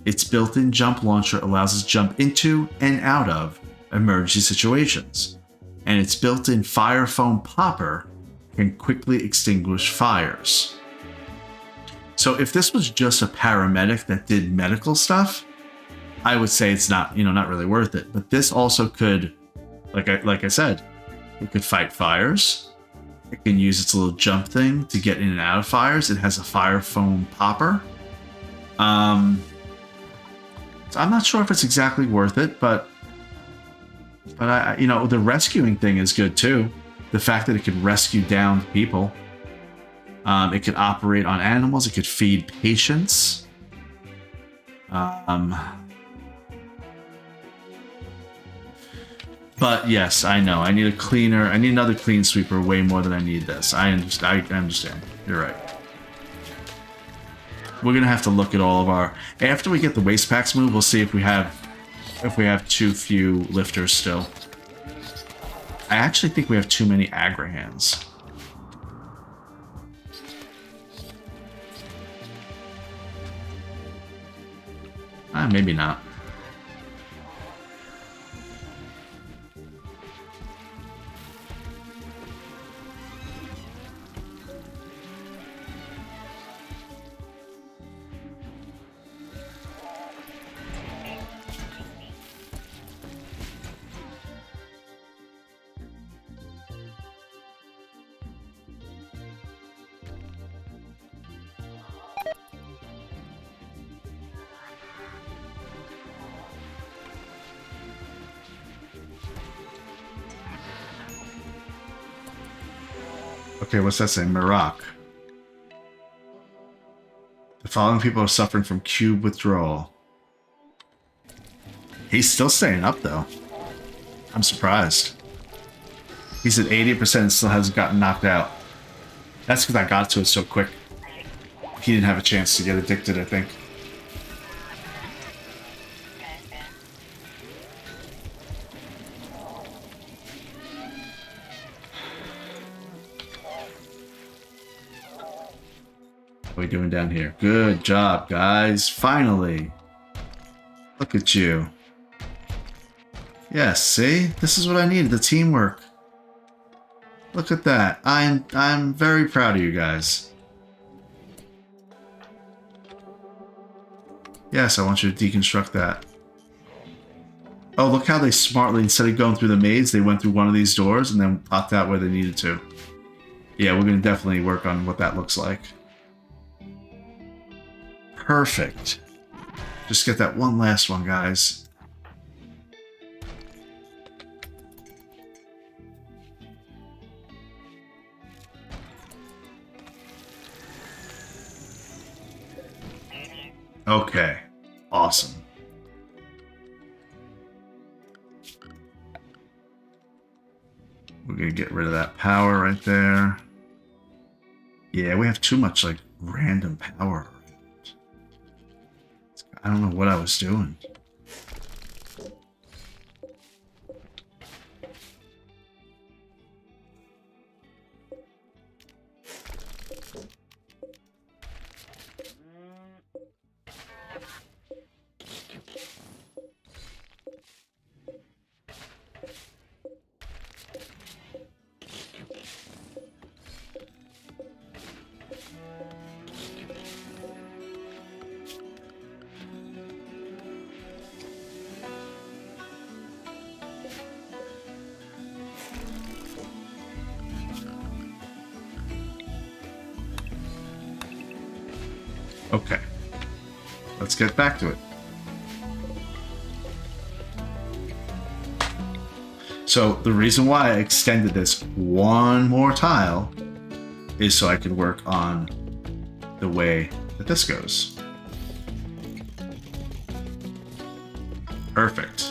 Its built-in jump launcher allows us to jump into and out of emergency situations, and its built-in fire foam popper can quickly extinguish fires. So if this was just a paramedic that did medical stuff, I would say it's not really worth it. But this also could, like I said, it could fight fires. It can use its little jump thing to get in and out of fires. It has a fire foam popper. So I'm not sure if it's exactly worth it, but I the rescuing thing is good too. The fact that it could rescue downed people. It could operate on animals. It could feed patients. But yes, I know. I need a cleaner. I need another clean sweeper way more than I need this. I understand. You're right. We're gonna have to look at all of our. After we get the waste packs moved, we'll see if we have too few lifters still. I actually think we have too many Agrahans. Maybe not. Okay, what's that say? Marak. The following people are suffering from cube withdrawal. He's still staying up, though. I'm surprised. He's at 80% and still hasn't gotten knocked out. That's because I got to it so quick. He didn't have a chance to get addicted, I think. What are we doing down here? Good job, guys. Finally. Look at you. Yes, see? This is what I needed, the teamwork. Look at that. I'm very proud of you guys. Yes, I want you to deconstruct that. Oh, look how they smartly, instead of going through the maze, they went through one of these doors and then popped out where they needed to. Yeah, we're going to definitely work on what that looks like. Perfect. Just get that one last one, guys. Okay. Awesome. We're going to get rid of that power right there. Yeah, we have too much, like, random power. I don't know what I was doing. Okay. Let's get back to it. So the reason why I extended this one more tile is so I could work on the way that this goes. Perfect.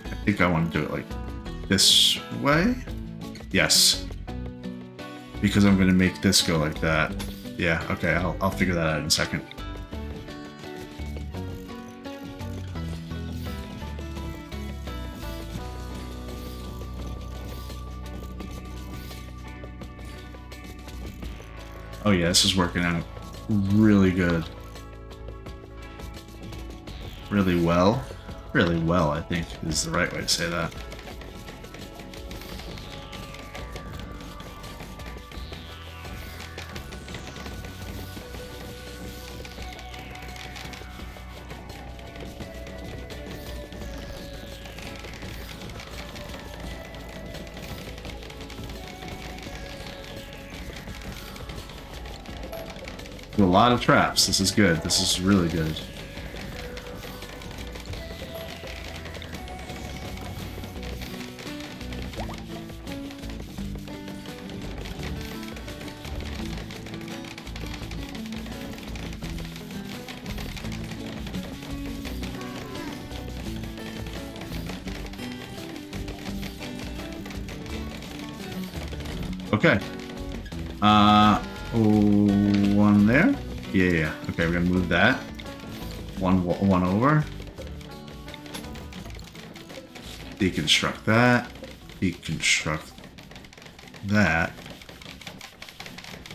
I think I want to do it like this way. Yes. Because I'm going to make this go like that. Yeah, okay, I'll figure that out in a second. Oh yeah, this is working out really good. Really well. Really well, I think is the right way to say that. A lot of traps. This is good. This is really good. Okay. One there. Yeah. Okay, we're gonna move that. One over. Deconstruct that. Deconstruct that.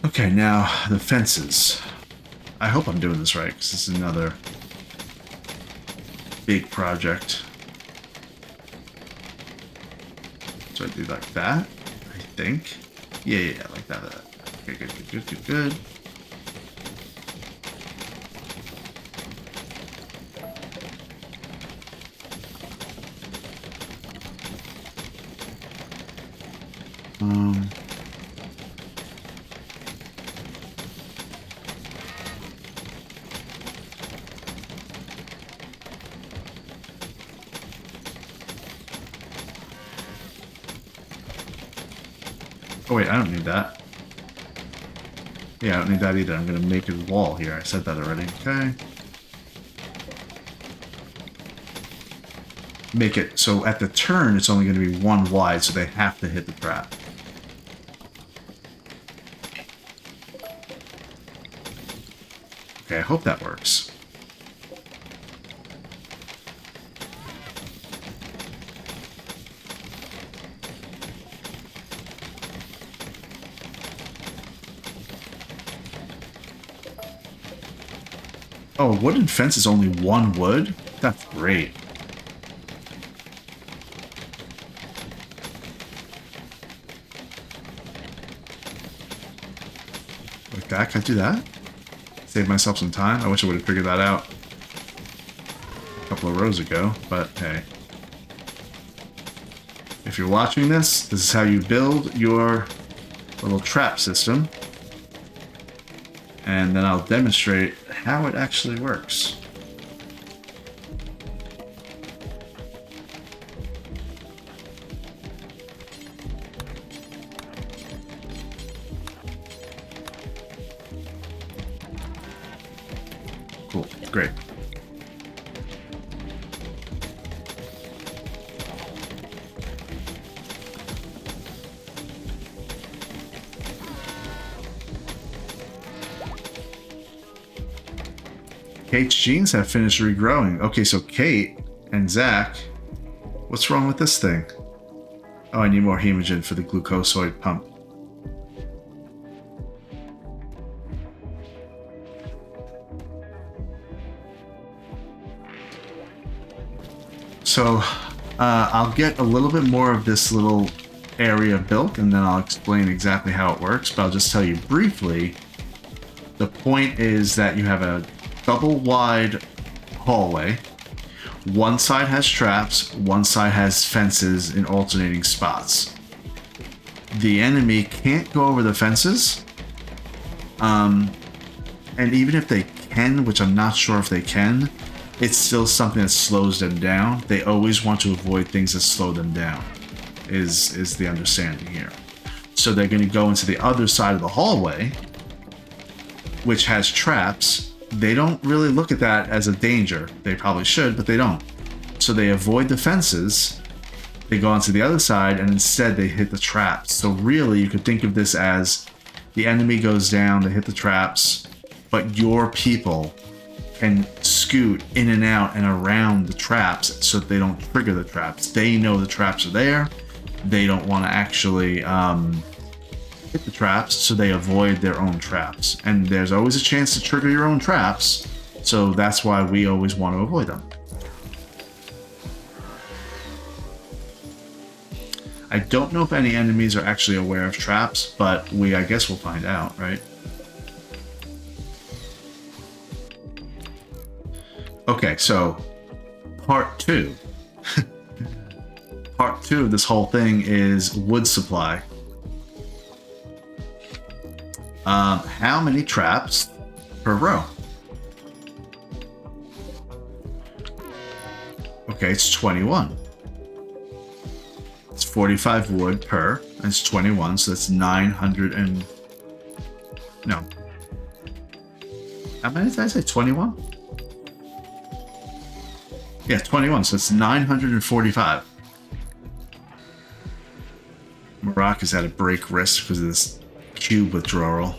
Okay, now the fences. I hope I'm doing this right, because this is another big project. So I do like that, I think. Yeah, like that. Okay, good. Oh wait, I don't need that. Yeah, I don't need that either. I'm gonna make a wall here. I said that already. Okay. Make it so at the turn it's only gonna be one wide, so they have to hit the trap. Okay, I hope that works. Oh, wooden fence is only one wood? That's great. Like that? Can I do that? Save myself some time? I wish I would have figured that out a couple of rows ago, but hey. If you're watching this is how you build your little trap system. And then I'll demonstrate how it actually works. Cool, great. Kate's genes have finished regrowing. Okay, so Kate and Zach, what's wrong with this thing? Oh, I need more hemogen for the glucosoid pump. So, I'll get a little bit more of this little area built, and then I'll explain exactly how it works, but I'll just tell you briefly The point is that you have a double wide hallway. One side has traps, one side has fences in alternating spots. The enemy can't go over the fences. And even if they can, which I'm not sure if they can, it's still something that slows them down. They always want to avoid things that slow them down, is the understanding here. So they're going to go into the other side of the hallway, which has traps. They don't really look at that as a danger. They probably should, but they don't. So they avoid the fences, they go onto the other side, and instead they hit the traps. So really, you could think of this as the enemy goes down, they hit the traps, but your people can scoot in and out and around the traps so that they don't trigger the traps. They know the traps are there. They don't want to actually hit the traps, so they avoid their own traps. And there's always a chance to trigger your own traps, so that's why we always want to avoid them. I don't know if any enemies are actually aware of traps, but I guess we'll find out, right? Okay, so part 2. Part 2 of this whole thing is wood supply. How many traps per row? Okay, it's 21. It's 45 wood per, and it's 21, so that's 900 and... No. How many did I say? 21? Yeah, 21, so it's 945. Marak has had a break wrist because of this cube withdrawal.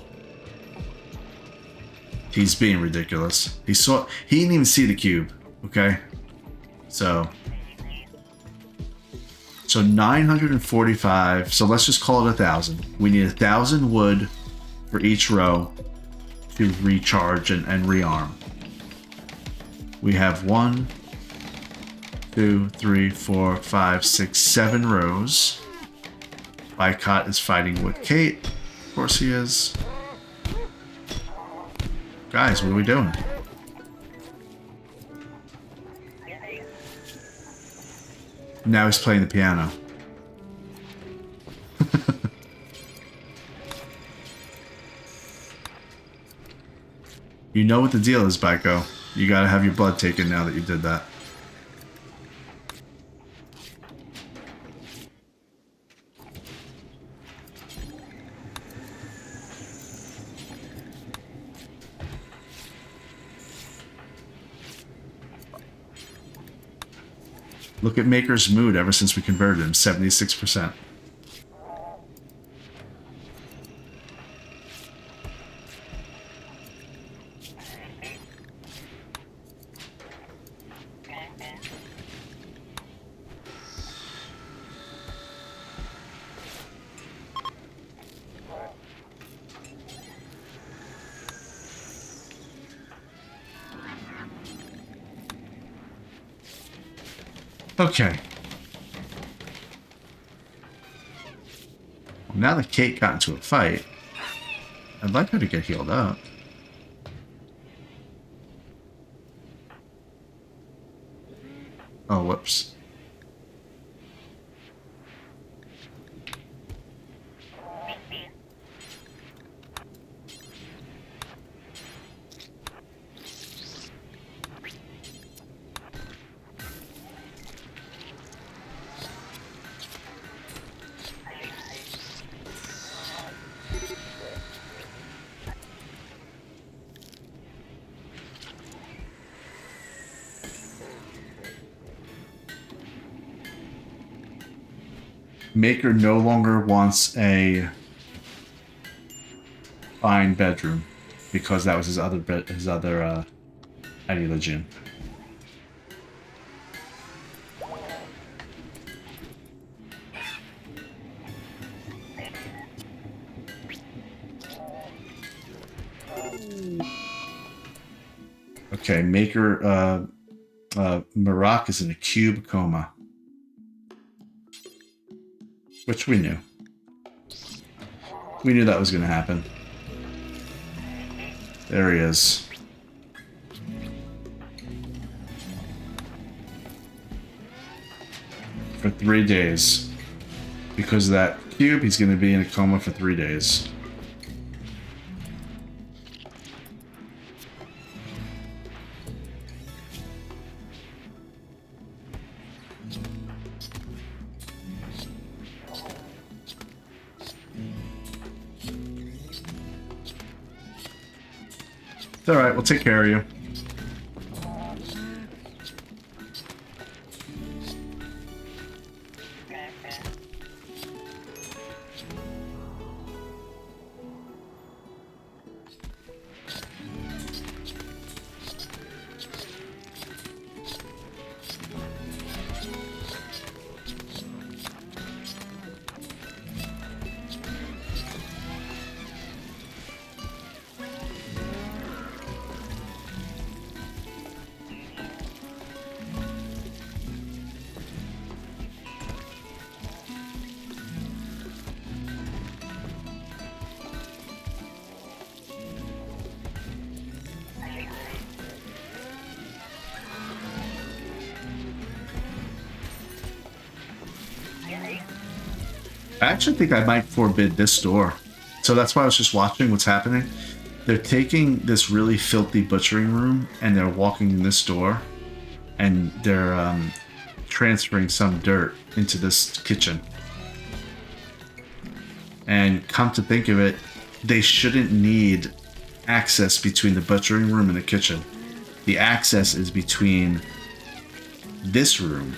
He's being ridiculous. He didn't even see the cube, okay? So 945, so let's just call it 1,000. We need 1,000 wood for each row to recharge and rearm. We have 1, 2, 3, 4, 5, 6, 7 rows. Bicot is fighting with Kate. Of course he is. Guys, what are we doing? Now he's playing the piano. You know what the deal is, Baiko. You gotta have your blood taken now that you did that. Look at Maker's mood ever since we converted him, 76%. Okay. Well, now that Kate got into a fight, I'd like her to get healed up. Oh, whoops. Maker no longer wants a fine bedroom because that was his other ideology. Okay, Maker Marak is in a cube coma. Which we knew. We knew that was going to happen. There he is. For 3 days. Because of that cube, he's going to be in a coma for 3 days. It's alright, we'll take care of you. I actually think I might forbid this door. So that's why I was just watching what's happening. They're taking this really filthy butchering room and they're walking in this door and they're transferring some dirt into this kitchen. And come to think of it, they shouldn't need access between the butchering room and the kitchen. The access is between this room,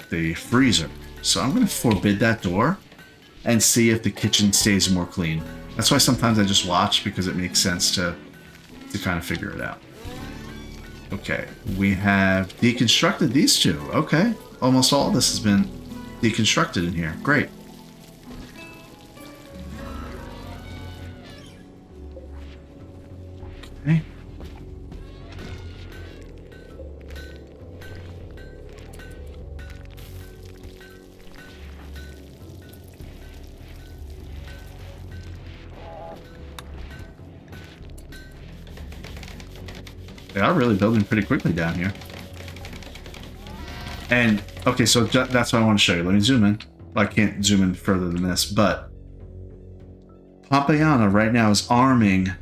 the freezer. So I'm going to forbid that door and see if the kitchen stays more clean. That's why sometimes I just watch, because it makes sense to kind of figure it out. Okay, we have deconstructed these two. Okay, almost all of this has been deconstructed in here. Great. Okay. They are really building pretty quickly down here. And, okay, so that's what I want to show you. Let me zoom in. Well, I can't zoom in further than this, but Pompeiana right now is arming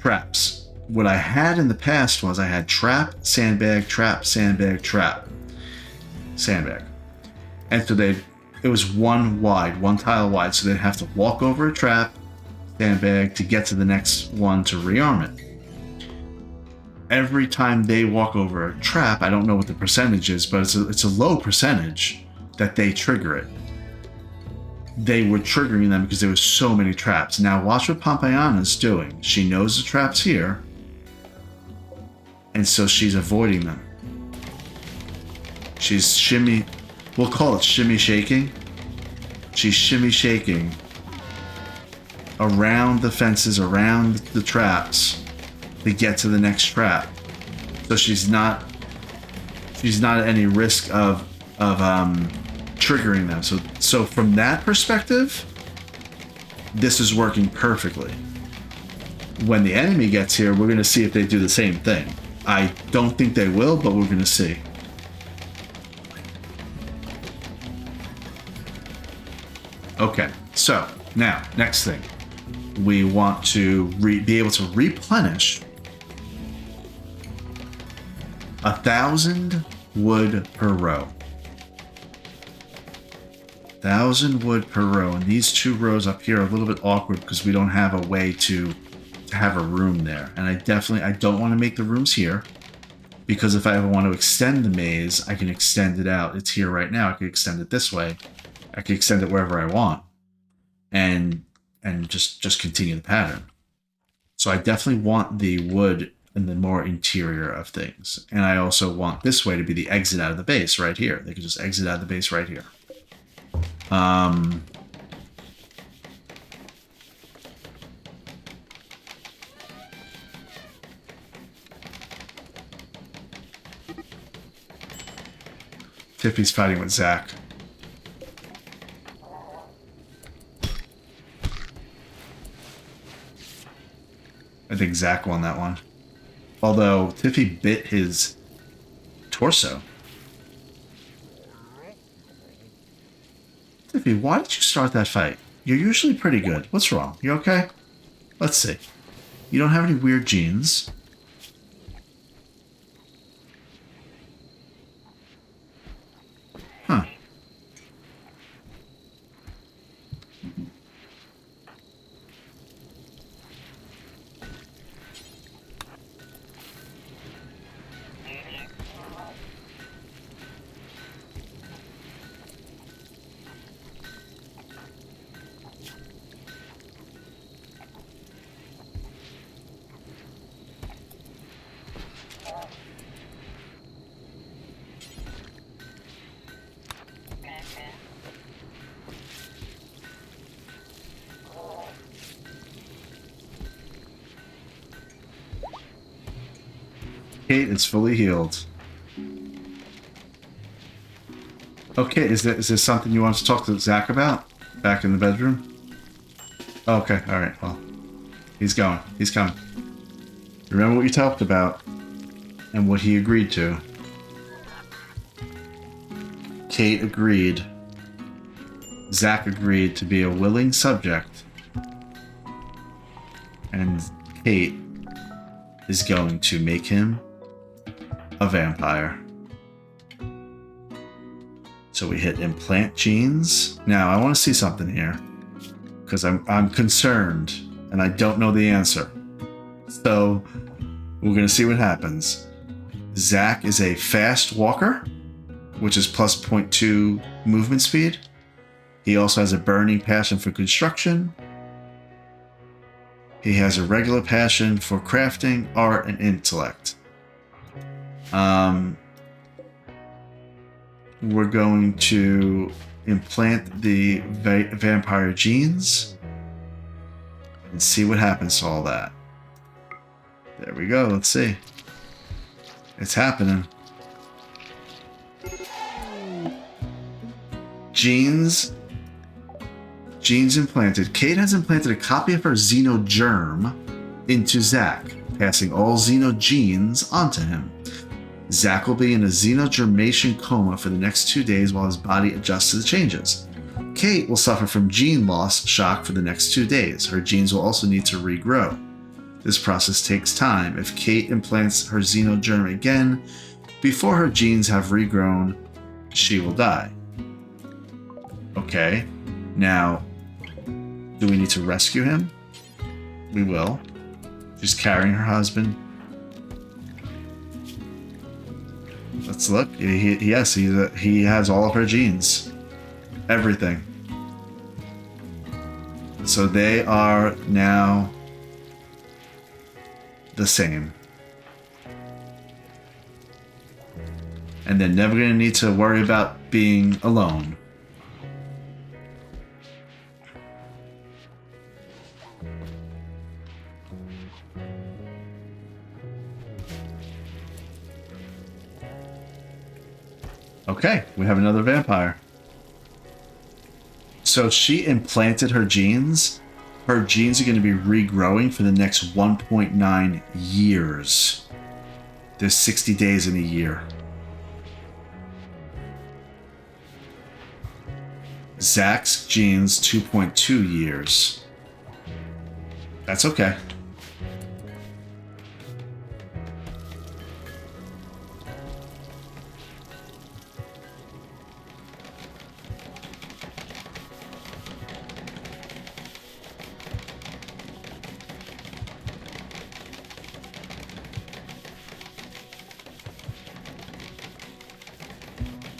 traps. What I had in the past was I had trap, sandbag, trap, sandbag, trap, sandbag. And so it was one tile wide, so they'd have to walk over a trap, sandbag, to get to the next one to rearm it. Every time they walk over a trap, I don't know what the percentage is, but it's a low percentage that they trigger it. They were triggering them because there were so many traps. Now watch what Pompeiana's doing. She knows the trap's here, and so she's avoiding them. She's we'll call it shimmy shaking. She's shimmy shaking around the fences, around the traps, to get to the next trap. So she's not at any risk of triggering them. So from that perspective, this is working perfectly. When the enemy gets here, we're going to see if they do the same thing. I don't think they will, but we're going to see. Okay, so now next thing, we want to be able to replenish 1,000 wood per row. 1,000 wood per row, and these two rows up here are a little bit awkward because we don't have a way to have a room there. And I don't want to make the rooms here, because if I ever want to extend the maze, I can extend it out. It's here right now. I could extend it this way. I could extend it wherever I want, and just continue the pattern. So I definitely want the wood in the more interior of things. And I also want this way to be the exit out of the base right here. They could just exit out of the base right here. Tiffy's fighting with Zach. I think Zach won that one. Although Tiffy bit his torso. Tiffy, why did you start that fight? You're usually pretty good. What's wrong? You okay? Let's see. You don't have any weird genes. Huh. Kate is fully healed. Okay, is this something you want to talk to Zach about? Back in the bedroom? Okay, alright, well. He's going. He's coming. Remember what you talked about and what he agreed to. Kate agreed. Zach agreed to be a willing subject. And Kate is going to make him a vampire. So we hit implant genes. Now I want to see something here because I'm concerned and I don't know the answer. So we're going to see what happens. Zach is a fast walker, which is plus 0.2 movement speed. He also has a burning passion for construction. He has a regular passion for crafting, art, and intellect. We're going to implant the vampire genes and see what happens to all that. There we go. Let's see. It's happening. Genes implanted. Kate has implanted a copy of her xenogerm into Zach, passing all xeno genes onto him. Zach will be in a xenogermation coma for the next 2 days while his body adjusts to the changes. Kate will suffer from gene loss shock for the next 2 days. Her genes will also need to regrow. This process takes time. If Kate implants her xenogerm again before her genes have regrown, she will die. Okay, now, do we need to rescue him? We will. She's carrying her husband. Let's look. Yes, he has all of her genes. Everything. So they are now the same. And they're never going to need to worry about being alone. Okay, we have another vampire. So she implanted her genes. Her genes are going to be regrowing for the next 1.9 years. There's 60 days in a year. Zach's genes, 2.2 years. That's okay.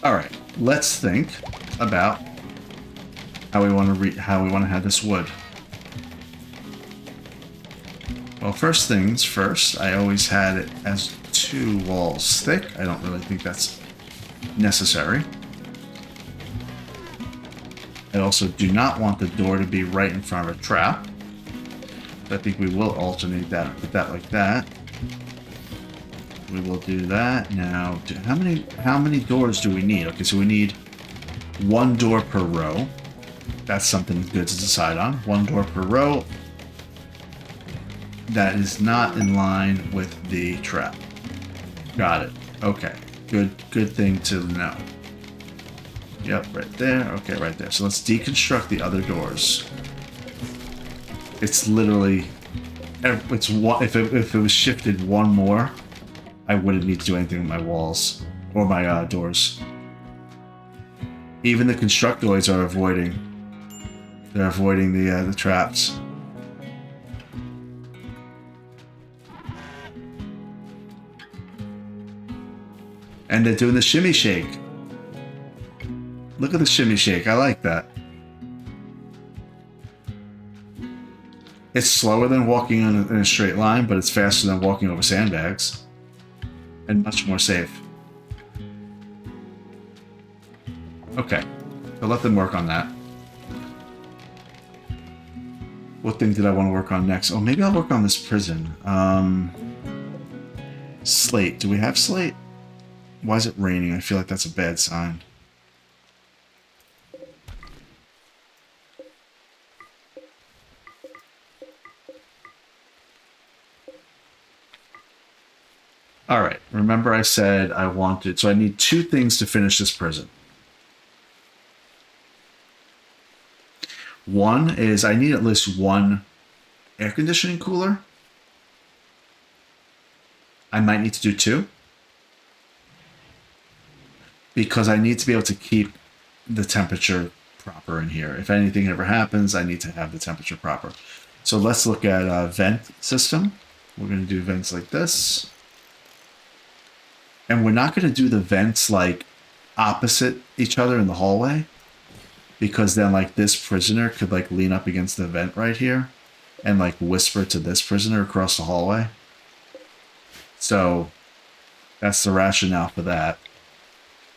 All right, let's think about how we want to have this wood. Well, first things first, I always had it as 2 walls thick. I don't really think that's necessary. I also do not want the door to be right in front of a trap. I think we will alternate that, put that like that. We will do that. Now, how many doors do we need? Okay, so we need 1 door per row. That's something good to decide on. 1 door per row. that is not in line with the trap. Got it. Okay. Good thing to know. Yep, right there. Okay, right there. So let's deconstruct the other doors. It's literally, it's one. If it was shifted one more, I wouldn't need to do anything with my walls or my doors. Even the constructoids are avoiding. They're avoiding the traps. And they're doing the shimmy shake. Look at the shimmy shake. I like that. It's slower than walking in a straight line, but it's faster than walking over sandbags. And much more safe. Okay. I'll let them work on that. What thing did I want to work on next? Oh, maybe I'll work on this prison. Slate. Do we have slate? Why is it raining? I feel like that's a bad sign. All right. Remember I said I wanted... So I need 2 things to finish this prison. One is I need at least 1 air conditioning cooler. I might need to do 2. Because I need to be able to keep the temperature proper in here. If anything ever happens, I need to have the temperature proper. So let's look at a vent system. We're going to do vents like this. And we're not going to do the vents like opposite each other in the hallway. Because then like this prisoner could like lean up against the vent right here. And like whisper to this prisoner across the hallway. So that's the rationale for that.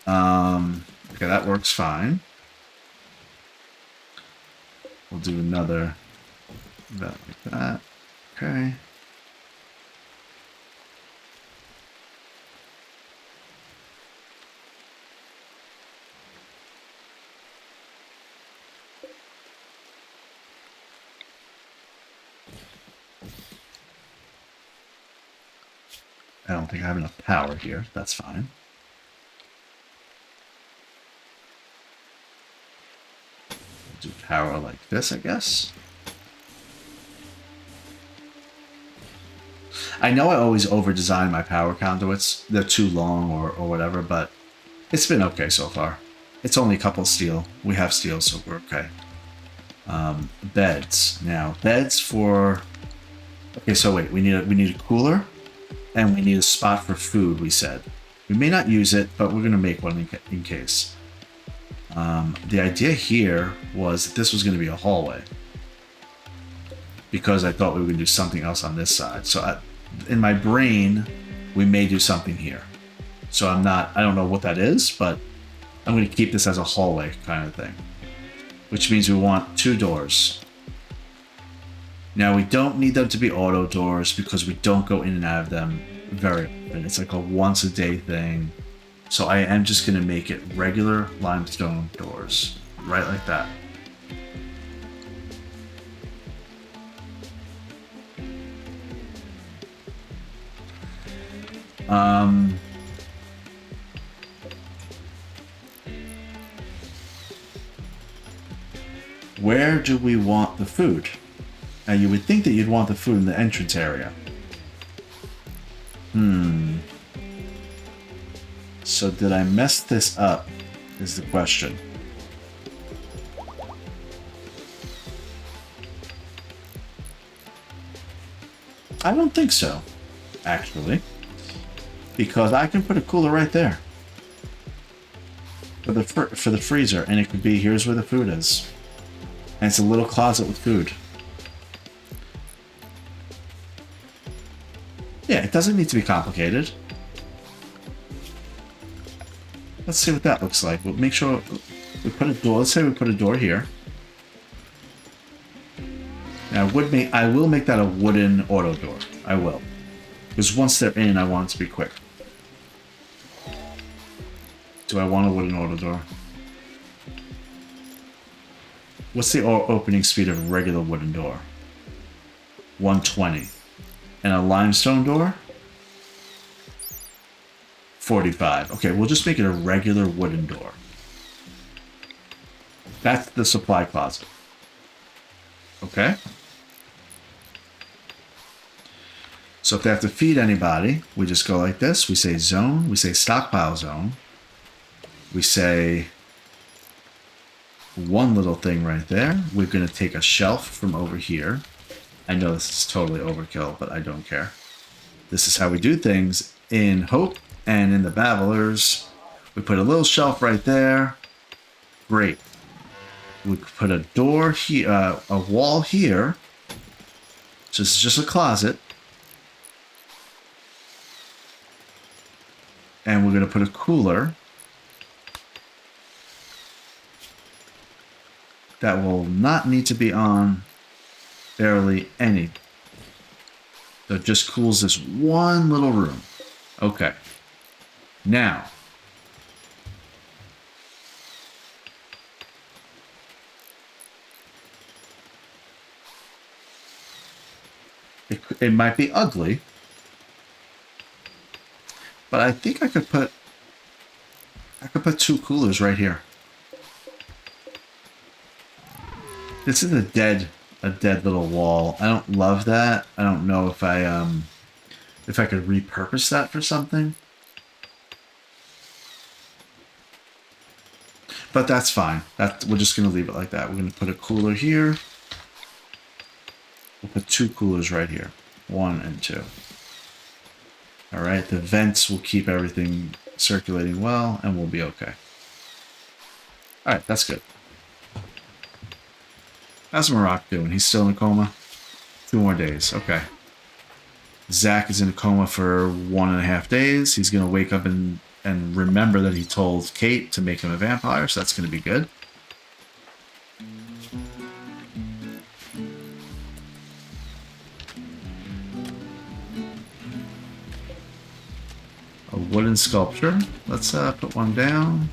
Okay, that works fine. We'll do another vent like that. Okay. I don't think I have enough power here. That's fine. Do power like this, I guess. I know I always over-design my power conduits. They're too long or whatever, but it's been okay so far. It's only a couple steel. We have steel, so we're okay. Beds. Now, beds for... Okay, so wait. We need a cooler, and we need a spot for food, we said. We may not use it, but we're going to make one in case. The idea here was that this was going to be a hallway. Because I thought we were going to do something else on this side. So in my brain, we may do something here. So I don't know what that is, but I'm going to keep this as a hallway kind of thing. Which means we want 2 doors. Now we don't need them to be auto doors because we don't go in and out of them very often. It's like a once a day thing. So I am just going to make it regular limestone doors. Right like that. Where do we want the food? Now you would think that you'd want the food in the entrance area. So did I mess this up, is the question. I don't think so, actually. Because I can put a cooler right there. For the freezer, and it could be, here's where the food is. And it's a little closet with food. Yeah, it doesn't need to be complicated. Let's see what that looks like. We'll make sure we put a door. Let's say we put a door here. Now, I will make that a wooden auto door. I will. Because once they're in, I want it to be quick. Do I want a wooden auto door? What's the opening speed of a regular wooden door? 120. And a limestone door? 45. Okay, we'll just make it a regular wooden door. That's the supply closet. Okay? So if they have to feed anybody, we just go like this. We say zone. We say stockpile zone. We say one little thing right there. We're going to take a shelf from over here. I know this is totally overkill, but I don't care. This is how we do things in Hope and in the Babblers. We put a little shelf right there. Great. We put a door here, a wall here. So this is just a closet. And we're going to put a cooler that will not need to be on barely any. So it just cools this one little room. Okay. Now, it might be ugly, but I think I could put two coolers right here. This is a dead little wall. I don't love that. I don't know if I could repurpose that for something. But that's fine. We're just going to leave it like that. We're going to put a cooler here. We'll put two coolers right here. 1 and 2. All right. The vents will keep everything circulating well, and we'll be okay. All right. That's good. How's Maroc doing? He's still in a coma? 2 more days. Okay. Zach is in a coma for 1.5 days. He's going to wake up and remember that he told Kate to make him a vampire, so that's going to be good. A wooden sculpture. Let's put one down.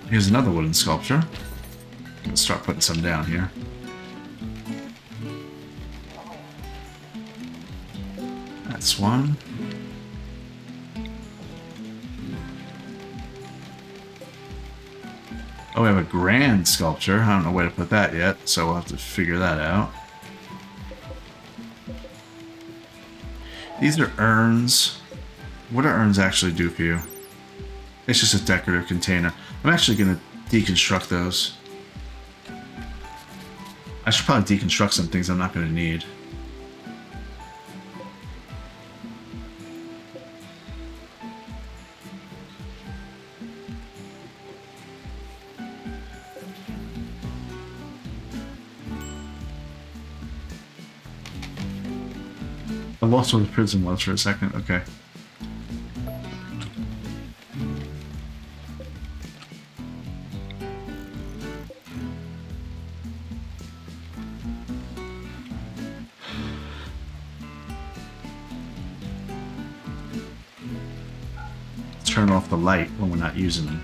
Here's another wooden sculpture. Let's start putting some down here. That's one. Oh, we have a grand sculpture. I don't know where to put that yet, so we'll have to figure that out. These are urns. What do urns actually do for you? It's just a decorative container. I'm actually going to deconstruct those. I should probably deconstruct some things I'm not going to need. I lost where the prison was for a second. Okay. Turn off the light when we're not using them.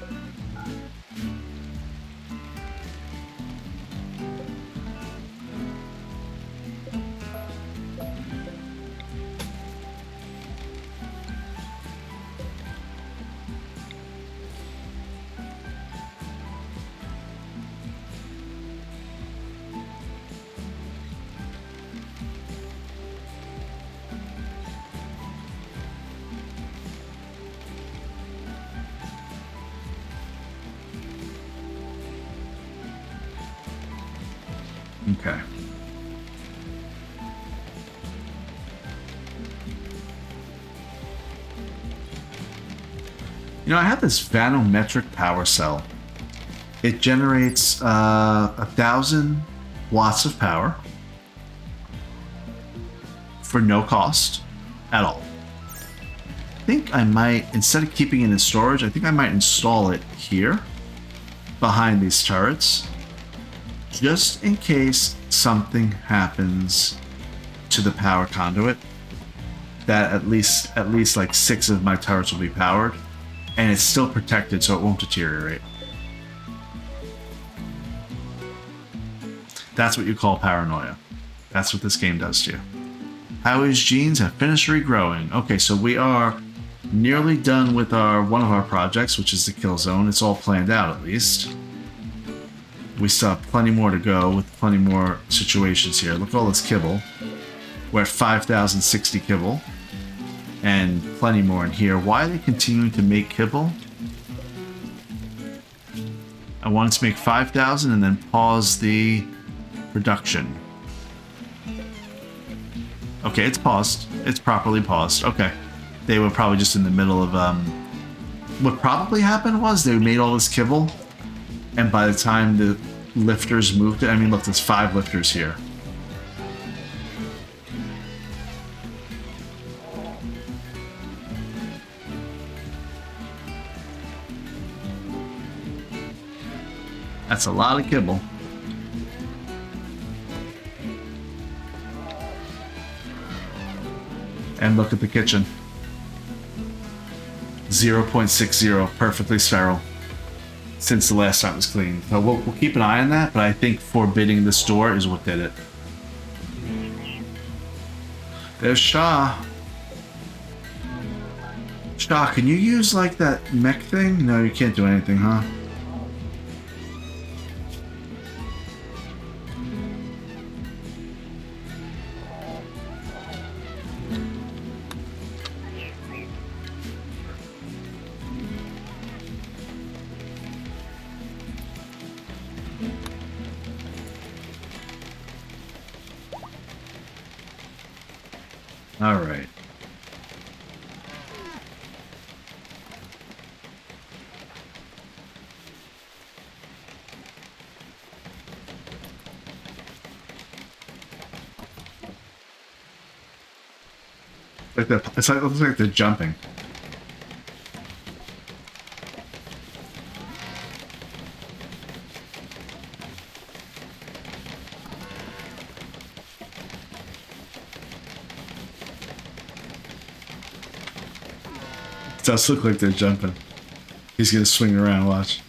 Okay. You know, I have this vanometric power cell. It generates 1,000 watts of power for no cost at all. I think I might, instead of keeping it in storage, I think I might install it here behind these turrets, just in case something happens to the power conduit, that at least like 6 of my turrets will be powered. And it's still protected, so it won't deteriorate. That's what you call paranoia. That's what this game does to you. Howie's genes have finished regrowing. Okay, so we are nearly done with one of our projects, which is the kill zone. It's all planned out, at least. We still have plenty more to go with plenty more situations here. Look at all this kibble. We're at 5,060 kibble. And plenty more in here. Why are they continuing to make kibble? I wanted to make 5,000 and then pause the production. Okay, it's paused. It's properly paused. Okay. They were probably just in the middle of... What probably happened was they made all this kibble, and by the time the lifters moved it... I mean, look, there's 5 lifters here. That's a lot of kibble. And look at the kitchen. 0.60, perfectly sterile. Since the last time it was cleaned. So we'll keep an eye on that, but I think forbidding this door is what did it. There's Shah. Shah, can you use like that mech thing? No, you can't do anything, huh? All right. It looks like they're jumping. It does look like they're jumping. He's gonna swing around, watch.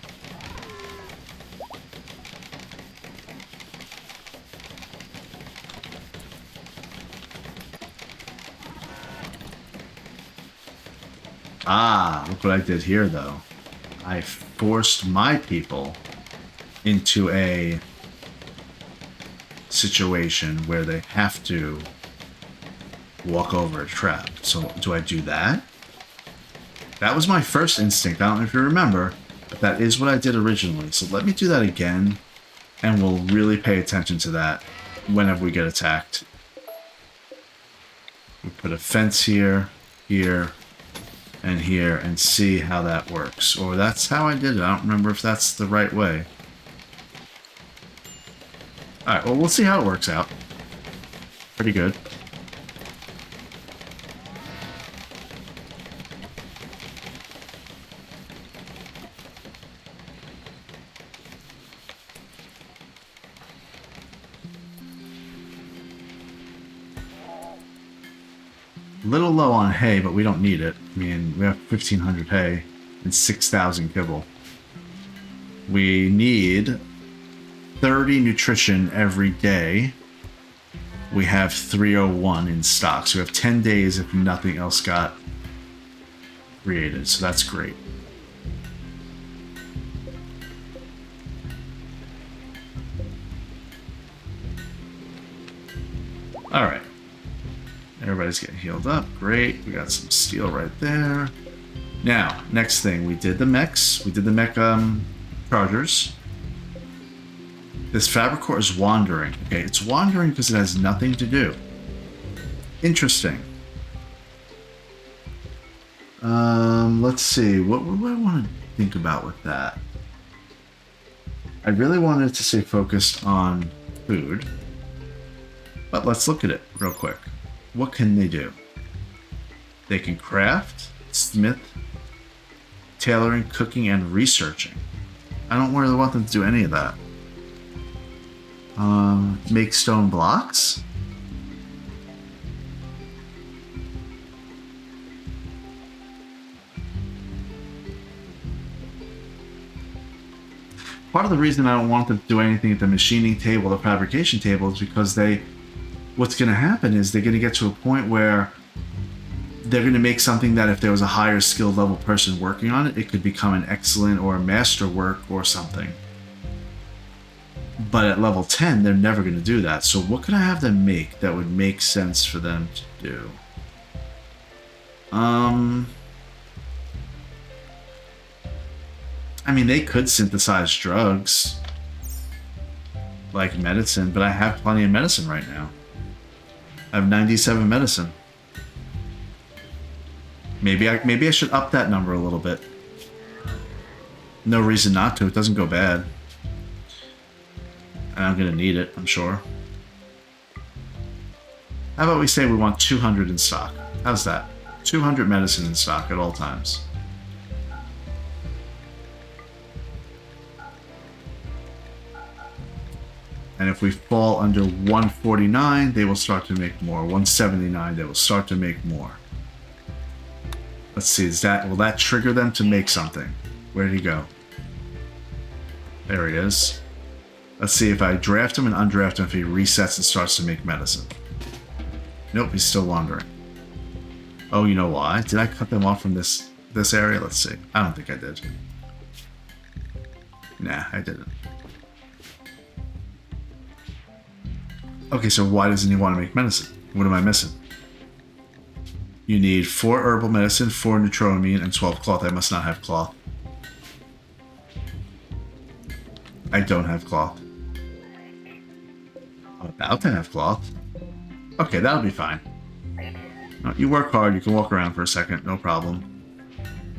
Ah, look what I did here, though. I forced my people into a situation where they have to walk over a trap. So, do I do that? That was my first instinct. I don't know if you remember, but that is what I did originally. So let me do that again, and we'll really pay attention to that whenever we get attacked. We put a fence here, here, and here, and see how that works. Or that's how I did it. I don't remember if that's the right way. Alright, well, we'll see how it works out. Pretty good. Little low on hay, but we don't need it. I mean, we have 1,500 hay and 6,000 kibble. We need 30 nutrition every day. We have 301 in stock, so we have 10 days if nothing else got created, so that's great. Alright. Everybody's getting healed up. Great. We got some steel right there. Now, next thing. We did the mechs. We did the mech chargers. This fabric core is wandering. Okay, it's wandering because it has nothing to do. Interesting. Let's see. What do I want to think about with that? I really wanted to stay focused on food. But let's look at it real quick. What can they do? They can craft, smith, tailoring, cooking, and researching. I don't really want them to do any of that. Make stone blocks. Part of the reason I don't want them to do anything at the machining table, the fabrication table, is because what's going to happen is they're going to get to a point where they're going to make something that if there was a higher skill level person working on it, it could become an excellent or a masterwork or something. But at level 10, they're never going to do that. So what could I have them make that would make sense for them to do? I mean, they could synthesize drugs, like medicine, but I have plenty of medicine right now. I have 97 medicine. Maybe I should up that number a little bit. No reason not to. It doesn't go bad. And I'm going to need it, I'm sure. How about we say we want 200 in stock? How's that? 200 medicine in stock at all times. And if we fall under 149, they will start to make more. 179, they will start to make more. Let's see, will that trigger them to make something? Where did he go? There he is. Let's see if I draft him and undraft him if he resets and starts to make medicine. Nope, he's still wandering. Oh, you know why? Did I cut them off from this area? Let's see. I don't think I did. Nah, I didn't. Okay, so why doesn't he want to make medicine? What am I missing? You need 4 herbal medicine, 4 neutroamine, and 12 cloth. I must not have cloth. I don't have cloth. I'm about to have cloth. Okay, that'll be fine. You work hard, you can walk around for a second, no problem.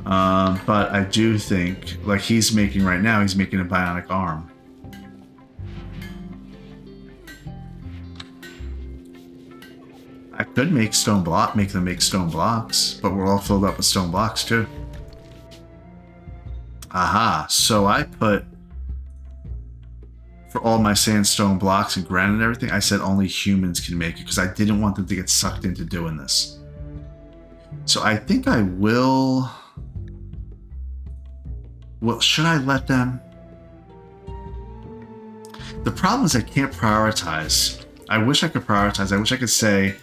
But I do think, like he's making right now, he's making a bionic arm. I could make them make stone blocks, but we're all filled up with stone blocks too. Aha, so I put, for all my sandstone blocks and granite and everything, I said only humans can make it because I didn't want them to get sucked into doing this. So I think I will... Well, should I let them? The problem is I can't prioritize. I wish I could prioritize. I wish I could say,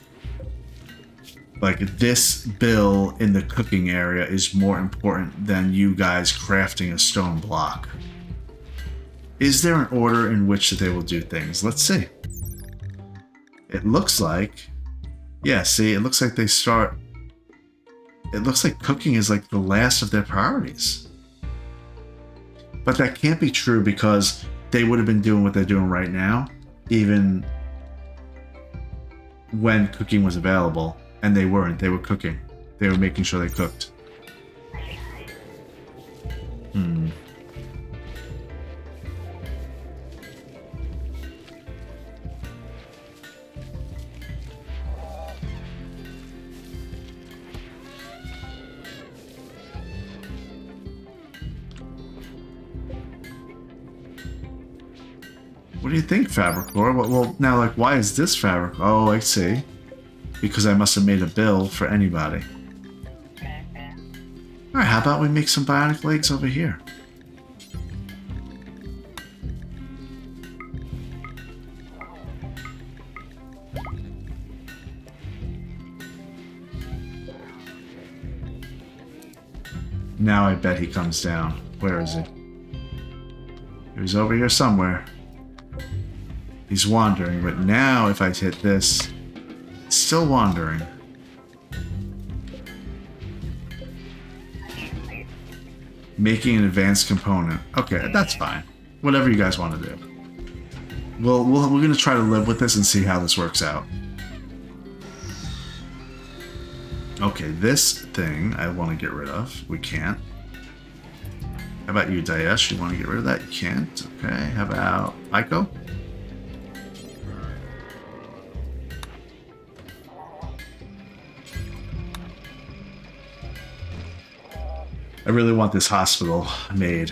like, this bill in the cooking area is more important than you guys crafting a stone block. Is there an order in which they will do things? Let's see. It looks like... Yeah, see, it looks like they start... It looks like cooking is like the last of their priorities. But that can't be true because they would have been doing what they're doing right now, even when cooking was available. And they weren't. They were cooking. They were making sure they cooked. What do you think, Fabricor? Well, now, like, why is this fabric? Oh, I see. Because I must have made a bill for anybody. Alright, how about we make some bionic legs over here? Now I bet he comes down. Where is he? He's over here somewhere. He's wandering, but now if I hit this... Still wandering. Making an advanced component. Okay, that's fine. Whatever you guys want to do. We're going to try to live with this and see how this works out. Okay, this thing I want to get rid of. We can't. How about you, Daesh? You want to get rid of that? You can't. Okay, how about Aiko? I really want this hospital made.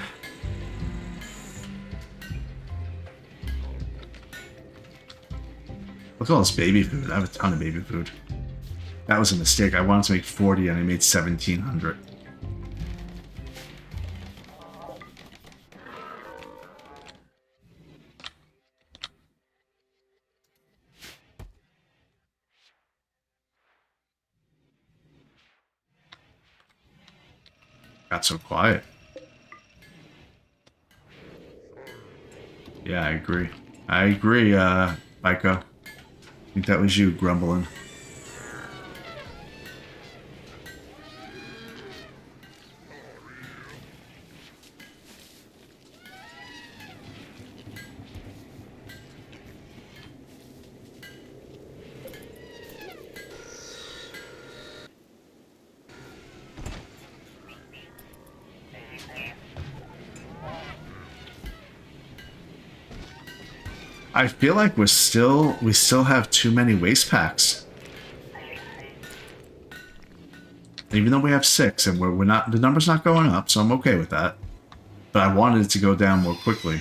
Look at all this baby food. I have a ton of baby food. That was a mistake. I wanted to make 40 and I made 1,700. Got so quiet. Yeah, I agree. I agree, Maiko. I think that was you grumbling. I feel like we still have too many waste packs. Even though we have 6 and we're not, the number's not going up, so I'm okay with that. But I wanted it to go down more quickly.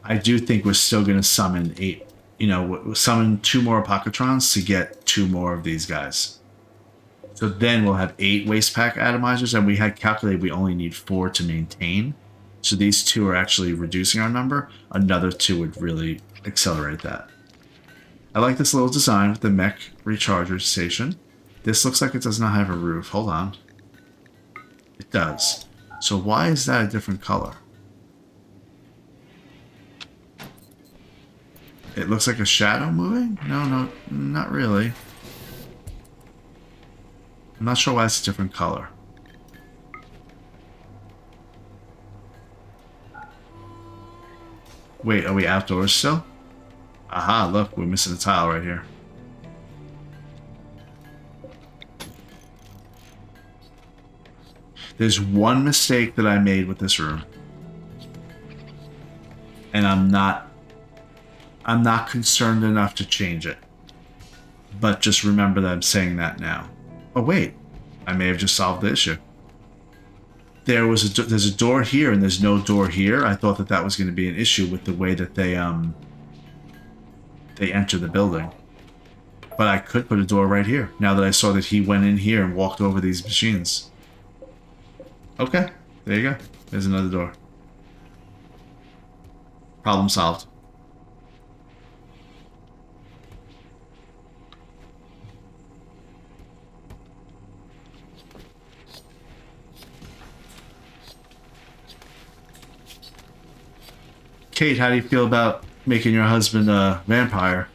I do think we're still going to summon 8, summon 2 more Apocatrons to get 2 more of these guys. So then we'll have 8 waste pack atomizers, and we had calculated we only need 4 to maintain. So these 2 are actually reducing our number. Another 2 would really accelerate that. I like this little design with the mech recharger station. This looks like it does not have a roof. Hold on. It does. So why is that a different color? It looks like a shadow moving? No, not really. I'm not sure why it's a different color. Wait, are we outdoors still? Aha, look, we're missing a tile right here. There's one mistake that I made with this room. And I'm not concerned enough to change it. But just remember that I'm saying that now. Oh wait, I may have just solved the issue. There's a door here and there's no door here. I thought that was going to be an issue with the way that they enter the building. But I could put a door right here. Now that I saw that he went in here and walked over these machines. Okay, there you go. There's another door. Problem solved. Kate, how do you feel about making your husband a vampire?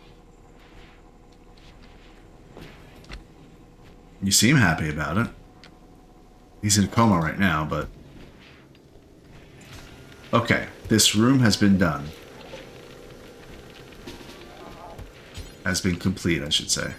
You seem happy about it. He's in a coma right now, but... Okay, this room has been done. Has been complete, I should say.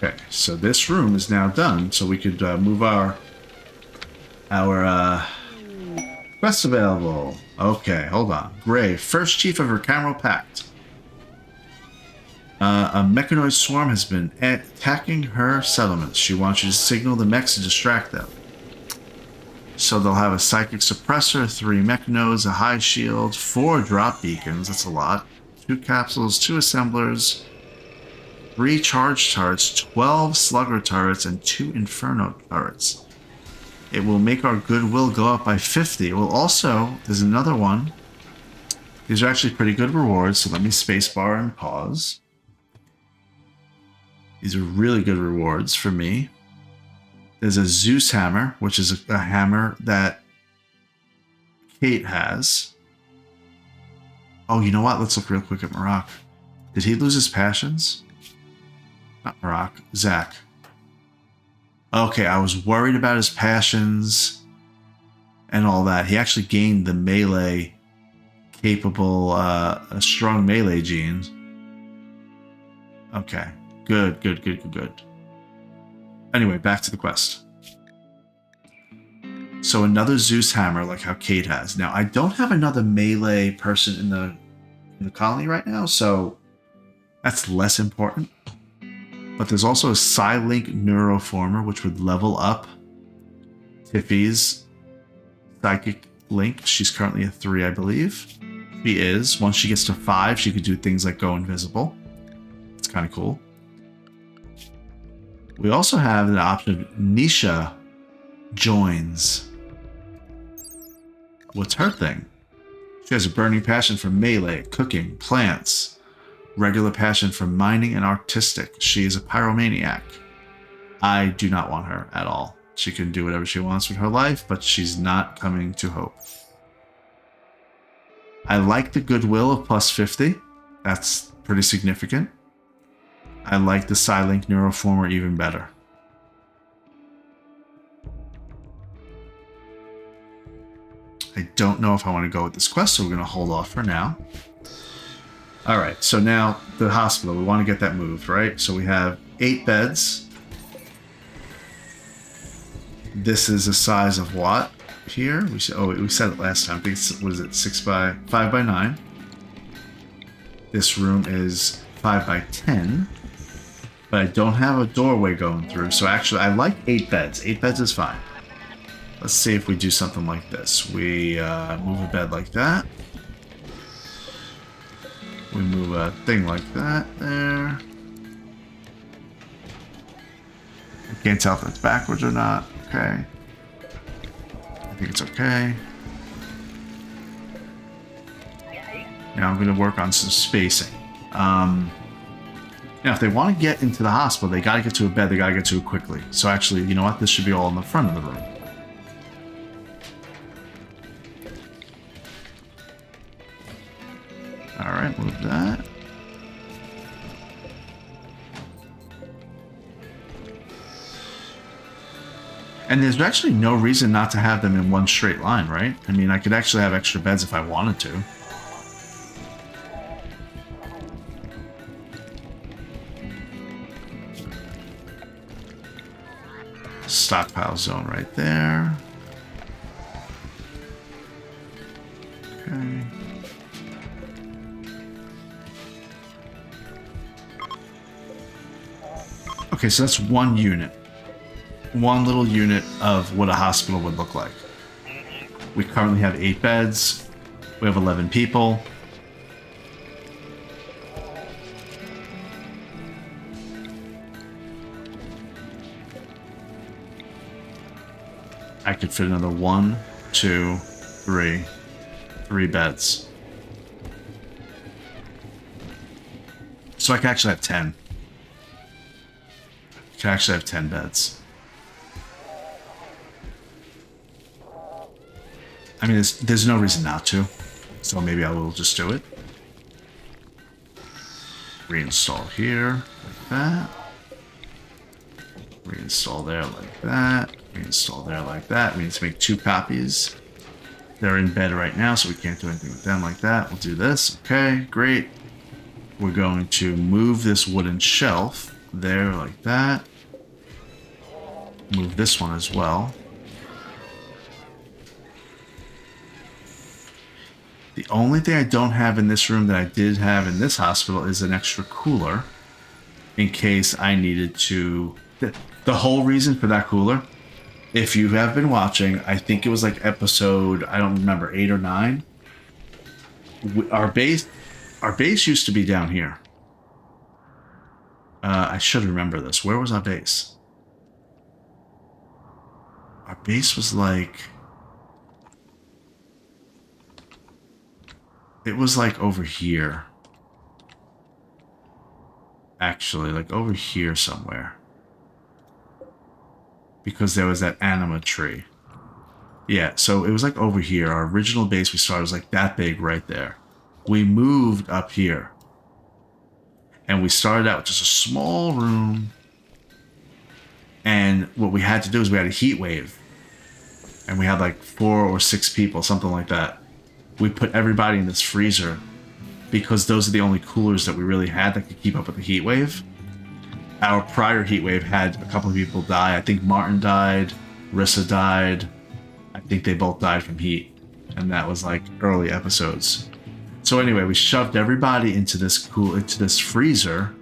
Okay, so this room is now done, so we could move our quest available. Okay, hold on. Gray, first chief of her Cameral Pact. A mechanoid swarm has been attacking her settlements. She wants you to signal the mechs to distract them. So they'll have a psychic suppressor, 3 mechanoids, a high shield, 4 drop beacons, that's a lot, 2 capsules, 2 assemblers, 3 charge turrets, 12 slugger turrets, and 2 inferno turrets. It will make our goodwill go up by 50. It will also, there's another one. These are actually pretty good rewards, so let me spacebar and pause. These are really good rewards for me. There's a Zeus hammer, which is a hammer that Kate has. Oh, you know what? Let's look real quick at Marak. Did he lose his passions? Not Marak, Zach. Okay, I was worried about his passions and all that. He actually gained the melee capable, strong melee genes. Okay, good. Anyway, back to the quest. So another Zeus hammer, like how Kate has. Now, I don't have another melee person in the colony right now, so that's less important. But there's also a Psylink Neuroformer, which would level up Tiffy's psychic Link. She's currently a 3, I believe. She is. Once she gets to 5, she could do things like go invisible. It's kind of cool. We also have the option of Nisha joins. What's her thing? She has a burning passion for melee, cooking, plants, regular passion for mining and artistic. She is a pyromaniac. I do not want her at all. She can do whatever she wants with her life, but she's not coming to Hope. I like the goodwill of plus 50. That's pretty significant. I like the Psylink Neuroformer even better. I don't know if I want to go with this quest, so we're going to hold off for now. Alright, so now the hospital. We want to get that moved, right? So we have 8 beds. This is a size of what here? We said it last time. I think it's, what is it, 5 by 9. This room is 5 by 10. But I don't have a doorway going through, so actually I like 8 beds. 8 beds is fine. Let's see if we do something like this. We move a bed like that. We move a thing like that there. I can't tell if it's backwards or not. Okay. I think it's okay. Now I'm going to work on some spacing. Now, if they want to get into the hospital, they got to get to a bed. They got to get to it quickly. So actually, you know what? This should be all in the front of the room. All right, move that. And there's actually no reason not to have them in one straight line, right? I mean, I could actually have extra beds if I wanted to. Stockpile zone right there. Okay. Okay, so that's one unit. One little unit of what a hospital would look like. We currently have 8 beds. We have 11 people. I could fit another 1, 2, 3. 3 beds. So I can actually have 10. I can actually have 10 beds. I mean, there's no reason not to. So maybe I will just do it. Reinstall here, like that. Reinstall there like that. Reinstall there like that. We need to make 2 copies. They're in bed right now, so we can't do anything with them like that. We'll do this. Okay, great. We're going to move this wooden shelf there like that. Move this one as well. The only thing I don't have in this room that I did have in this hospital is an extra cooler in case I needed to. The whole reason for that cooler, if you have been watching, I think it was like episode, I don't remember, 8 or 9. Our base used to be down here. I should remember this. Where was our base? Our base was like... It was like over here. Actually, like over here somewhere. Because there was that anima tree. Yeah, so it was like over here. Our original base we started was like that big right there. We moved up here. And we started out with just a small room. And what we had to do is we had a heat wave. And we had like 4 or 6 people, something like that. We put everybody in this freezer because those are the only coolers that we really had that could keep up with the heat wave. Our prior heat wave had a couple of people die. I think Martin died, Rissa died. I think they both died from heat. And that was like early episodes. So anyway, we shoved everybody into this freezer.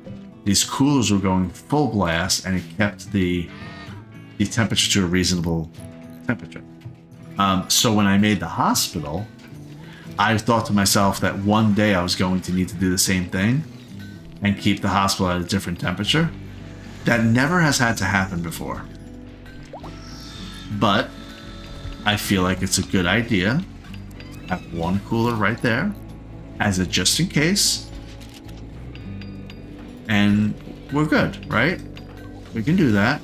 These coolers were going full blast and it kept the temperature to a reasonable temperature. So when I made the hospital, I thought to myself that one day I was going to need to do the same thing and keep the hospital at a different temperature. That never has had to happen before. But I feel like it's a good idea to have one cooler right there as a just in case. And we're good, right? We can do that.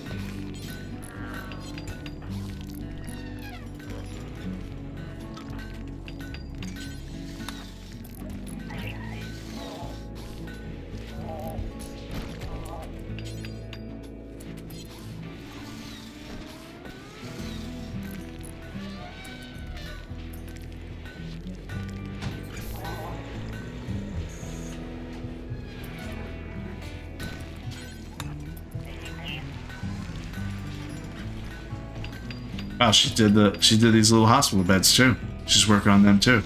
Oh, she did these little hospital beds too. She's working on them too.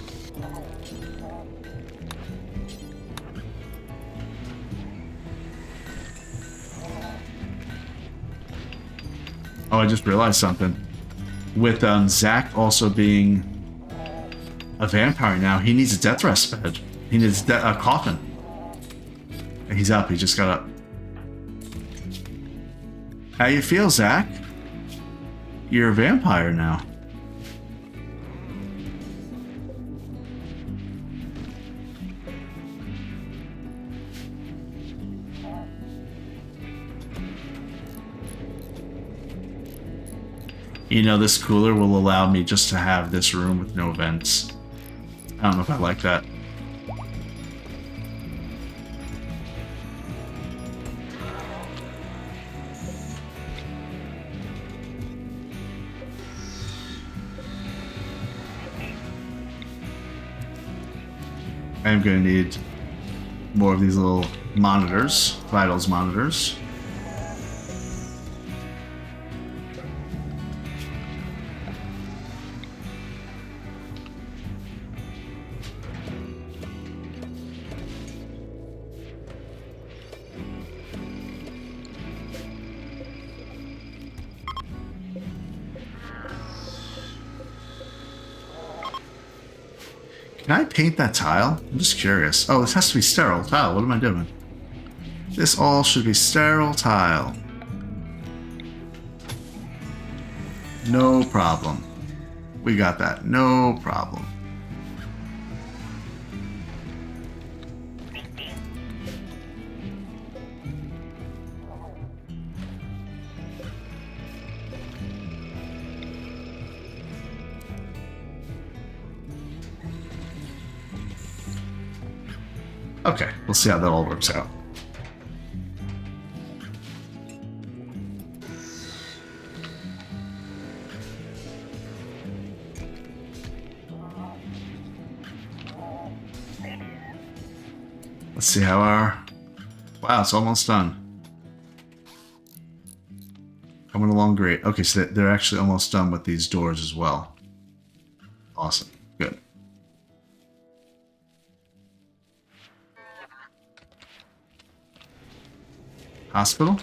Oh, I just realized something. With Zach also being a vampire now, he needs a death rest bed. He needs a coffin. And he's up. He just got up. How you feel, Zach? You're a vampire now. You know, this cooler will allow me just to have this room with no vents. I don't know if I like that. I'm going to need more of these little monitors, vitals monitors. Can I paint that tile? I'm just curious. Oh, this has to be sterile tile. What am I doing? This all should be sterile tile. No problem. We got that. No problem. Okay, we'll see how that all works out. Let's see how our... Wow, it's almost done. Coming along great. Okay, so they're actually almost done with these doors as well. Awesome. Good. Hospital?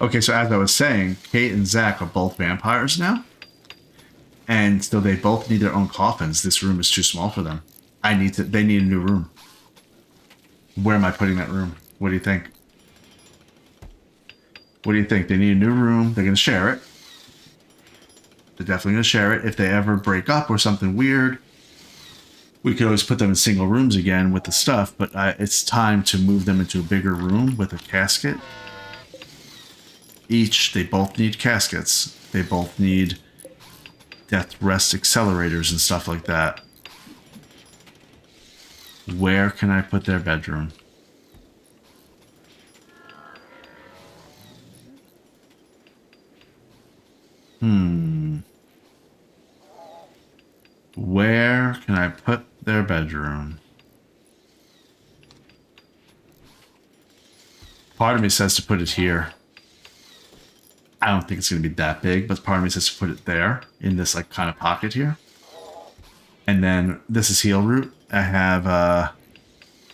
Okay, so as I was saying, Kate and Zach are both vampires now. And so they both need their own coffins. This room is too small for them. They need a new room. Where am I putting that room? What do you think? What do you think? They need a new room. They're going to share it. They're definitely going to share it. If they ever break up or something weird, we could always put them in single rooms again with the stuff, but it's time to move them into a bigger room with a casket. They both need caskets. They both need death rest accelerators and stuff like that. Where can I put their bedroom? Where can I put their bedroom? Part of me says to put it here. I don't think it's going to be that big, but part of me says to put it there in this like kind of pocket here. And then this is heal root. I have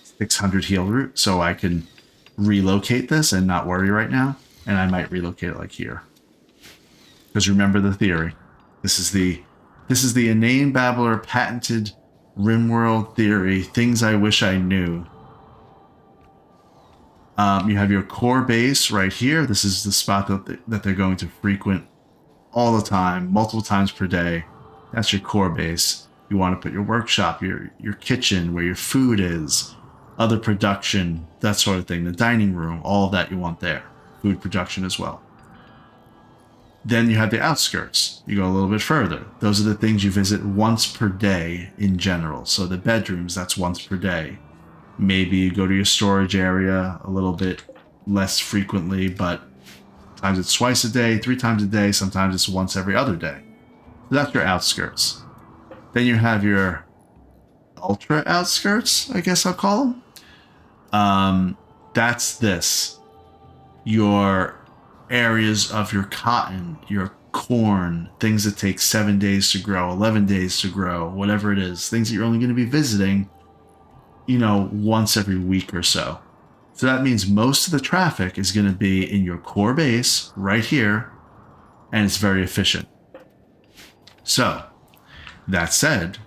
600 heal root, so I can relocate this and not worry right now. And I might relocate it like here. Because remember the theory. This is the Inane Babbler patented RimWorld theory. Things I wish I knew. You have your core base right here. This is the spot that they're going to frequent all the time, multiple times per day. That's your core base. You want to put your workshop, your kitchen, where your food is, other production, that sort of thing, the dining room, all of that you want there. Food production as well. Then you have the outskirts. You go a little bit further. Those are the things you visit once per day in general. So the bedrooms, that's once per day. Maybe you go to your storage area a little bit less frequently, but sometimes it's twice a day, 3 times a day, sometimes it's once every other day. So that's your outskirts. Then you have your ultra outskirts, I guess I'll call them. That's this. Your areas of your cotton, your corn, things that take 7 days to grow, 11 days to grow, whatever it is, things that you're only going to be visiting, once every week or so. So that means most of the traffic is going to be in your core base right here, and it's very efficient. So, that said,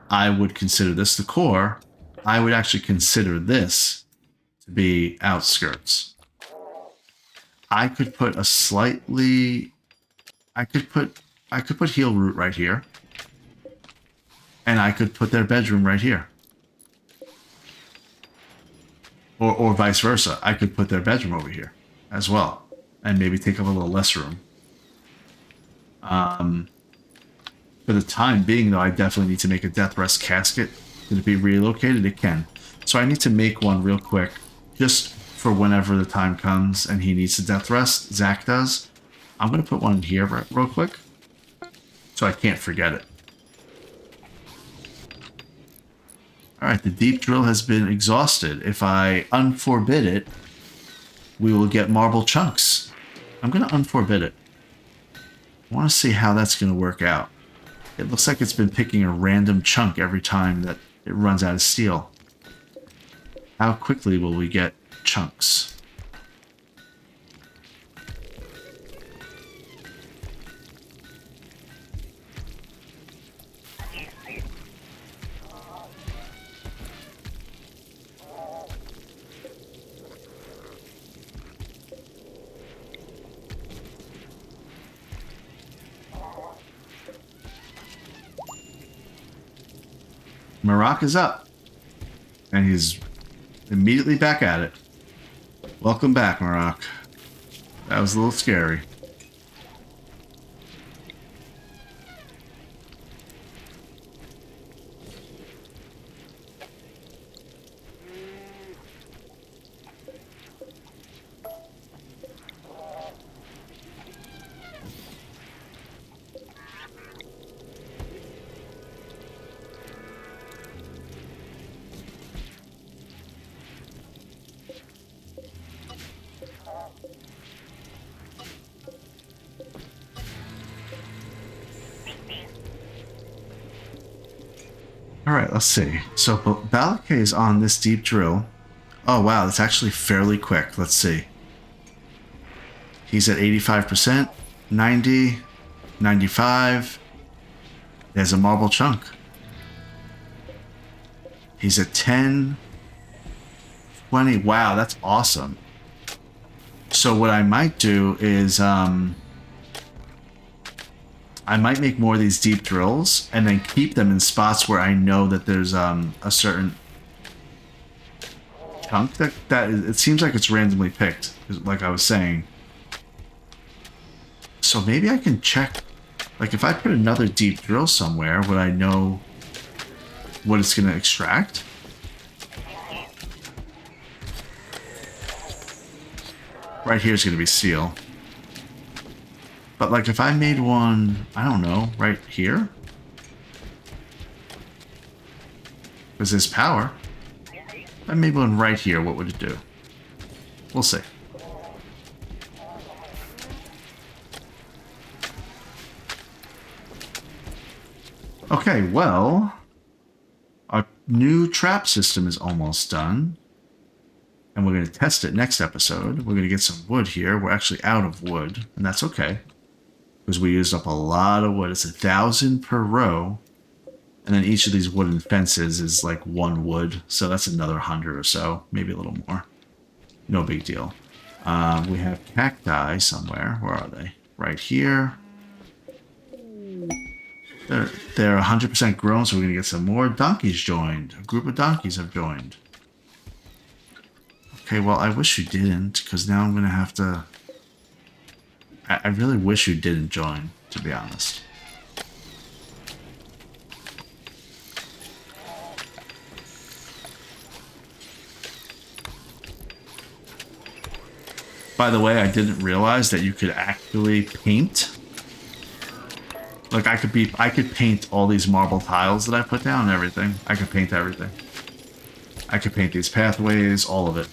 I would consider this the core. I would actually consider this to be outskirts. I could put a slightly... I could put heal root right here. And I could put their bedroom right here. Or vice versa. I could put their bedroom over here as well. And maybe take up a little less room. For the time being, though, I definitely need to make a death rest casket. Can it be relocated? It can. So I need to make one real quick. Just for whenever the time comes and he needs to death rest. Zach does. I'm going to put one in here real quick. So I can't forget it. Alright, the deep drill has been exhausted. If I unforbid it, we will get marble chunks. I'm going to unforbid it. I want to see how that's going to work out. It looks like it's been picking a random chunk every time that it runs out of steel. How quickly will we get chunks? Marak is up. And he's immediately back at it. Welcome back, Marak. That was a little scary. Alright, let's see. So Balake is on this deep drill. Oh wow, that's actually fairly quick. Let's see. He's at 85%, 90, 95. There's a marble chunk. He's at 10, 20. Wow, that's awesome. So what I might do is I might make more of these deep drills and then keep them in spots where I know that there's a certain chunk that it seems like it's randomly picked, like I was saying. So maybe I can check, like if I put another deep drill somewhere, would I know what it's going to extract? Right here is going to be steel. But like if I made one, I don't know, right here? Because there's power. If I made one right here, what would it do? We'll see. Okay, well, our new trap system is almost done. And we're going to test it next episode. We're going to get some wood here. We're actually out of wood, and that's okay. Because we used up a lot of wood. It's 1,000 per row. And then each of these wooden fences is like 1 wood. So that's another 100 or so. Maybe a little more. No big deal. We have cacti somewhere. Where are they? Right here. They're 100% grown, so we're going to get some more. Donkeys joined. A group of donkeys have joined. Okay, well, I wish you didn't, because now I'm going to have to... I really wish you didn't join, to be honest. By the way, I didn't realize that you could actually paint. Like, I could paint all these marble tiles that I put down and everything. I could paint everything. I could paint these pathways, all of it.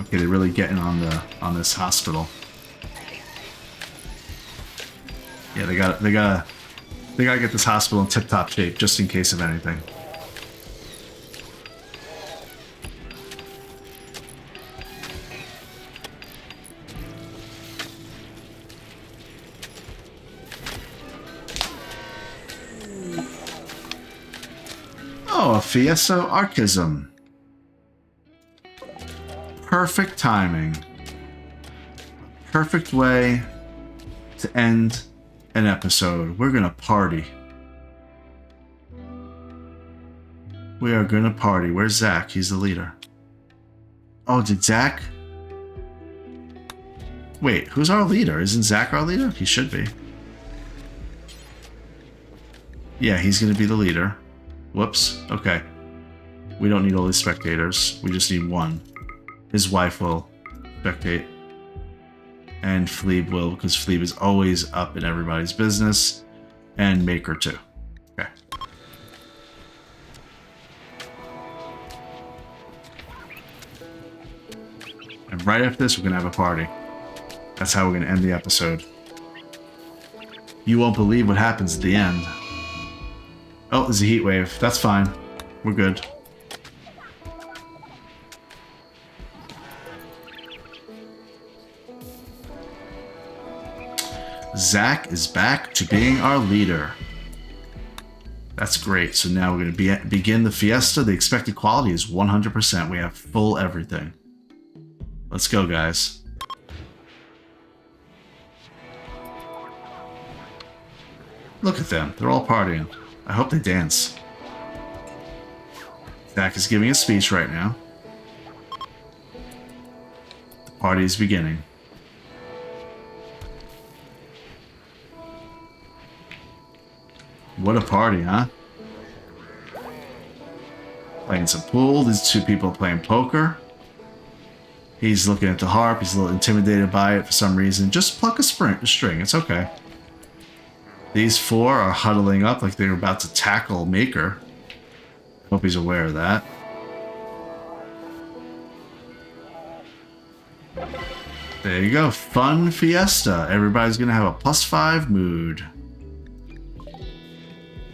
Okay, they're really getting on this hospital. Yeah, they gotta get this hospital in tip-top shape just in case of anything. Oh, a Fiesta Archism. Perfect timing. Perfect way to end an episode. We're gonna party. We are gonna party. Where's Zach? He's the leader. Oh, did Zach? Wait, who's our leader? Isn't Zach our leader? He should be. Yeah, he's gonna be the leader. Whoops. Okay. We don't need all these spectators. We just need one. His wife will spectate. And Fleeb will, because Fleeb is always up in everybody's business. And Maker too. Okay. And right after this, we're going to have a party. That's how we're going to end the episode. You won't believe what happens at the end. Oh, there's a heat wave. That's fine. We're good. Zach is back to being our leader. That's great. So now we're going to begin the fiesta. The expected quality is 100%. We have full everything. Let's go, guys. Look at them. They're all partying. I hope they dance. Zach is giving a speech right now. The party is beginning. What a party, huh? Playing some pool. These two people are playing poker. He's looking at the harp. He's a little intimidated by it for some reason. Just pluck a string. It's okay. These four are huddling up like they're about to tackle Maker. Hope he's aware of that. There you go. Fun fiesta. Everybody's going to have a +5 mood.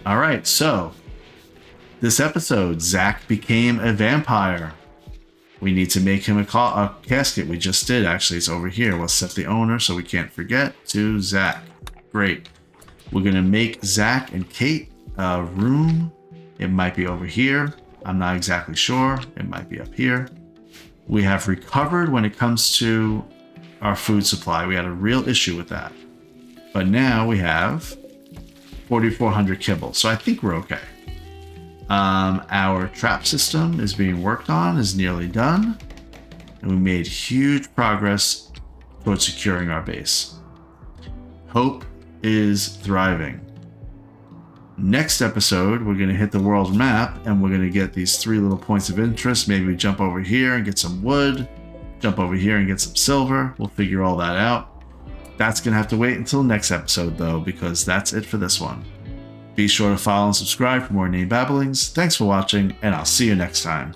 Alright, so this episode, Zach became a vampire. We need to make him a casket. We just did, actually. It's over here. We'll set the owner so we can't forget to Zach. Great. We're going to make Zach and Kate a room. It might be over here. I'm not exactly sure. It might be up here. We have recovered when it comes to our food supply. We had a real issue with that. But now we have 4,400 kibble. So I think we're okay. Our trap system is being worked on, is nearly done. And we made huge progress towards securing our base. Hope is thriving. Next episode, we're going to hit the world map and we're going to get these 3 little points of interest. Maybe we jump over here and get some wood. Jump over here and get some silver. We'll figure all that out. That's going to have to wait until next episode, though, because that's it for this one. Be sure to follow and subscribe for more Name Babblings. Thanks for watching, and I'll see you next time.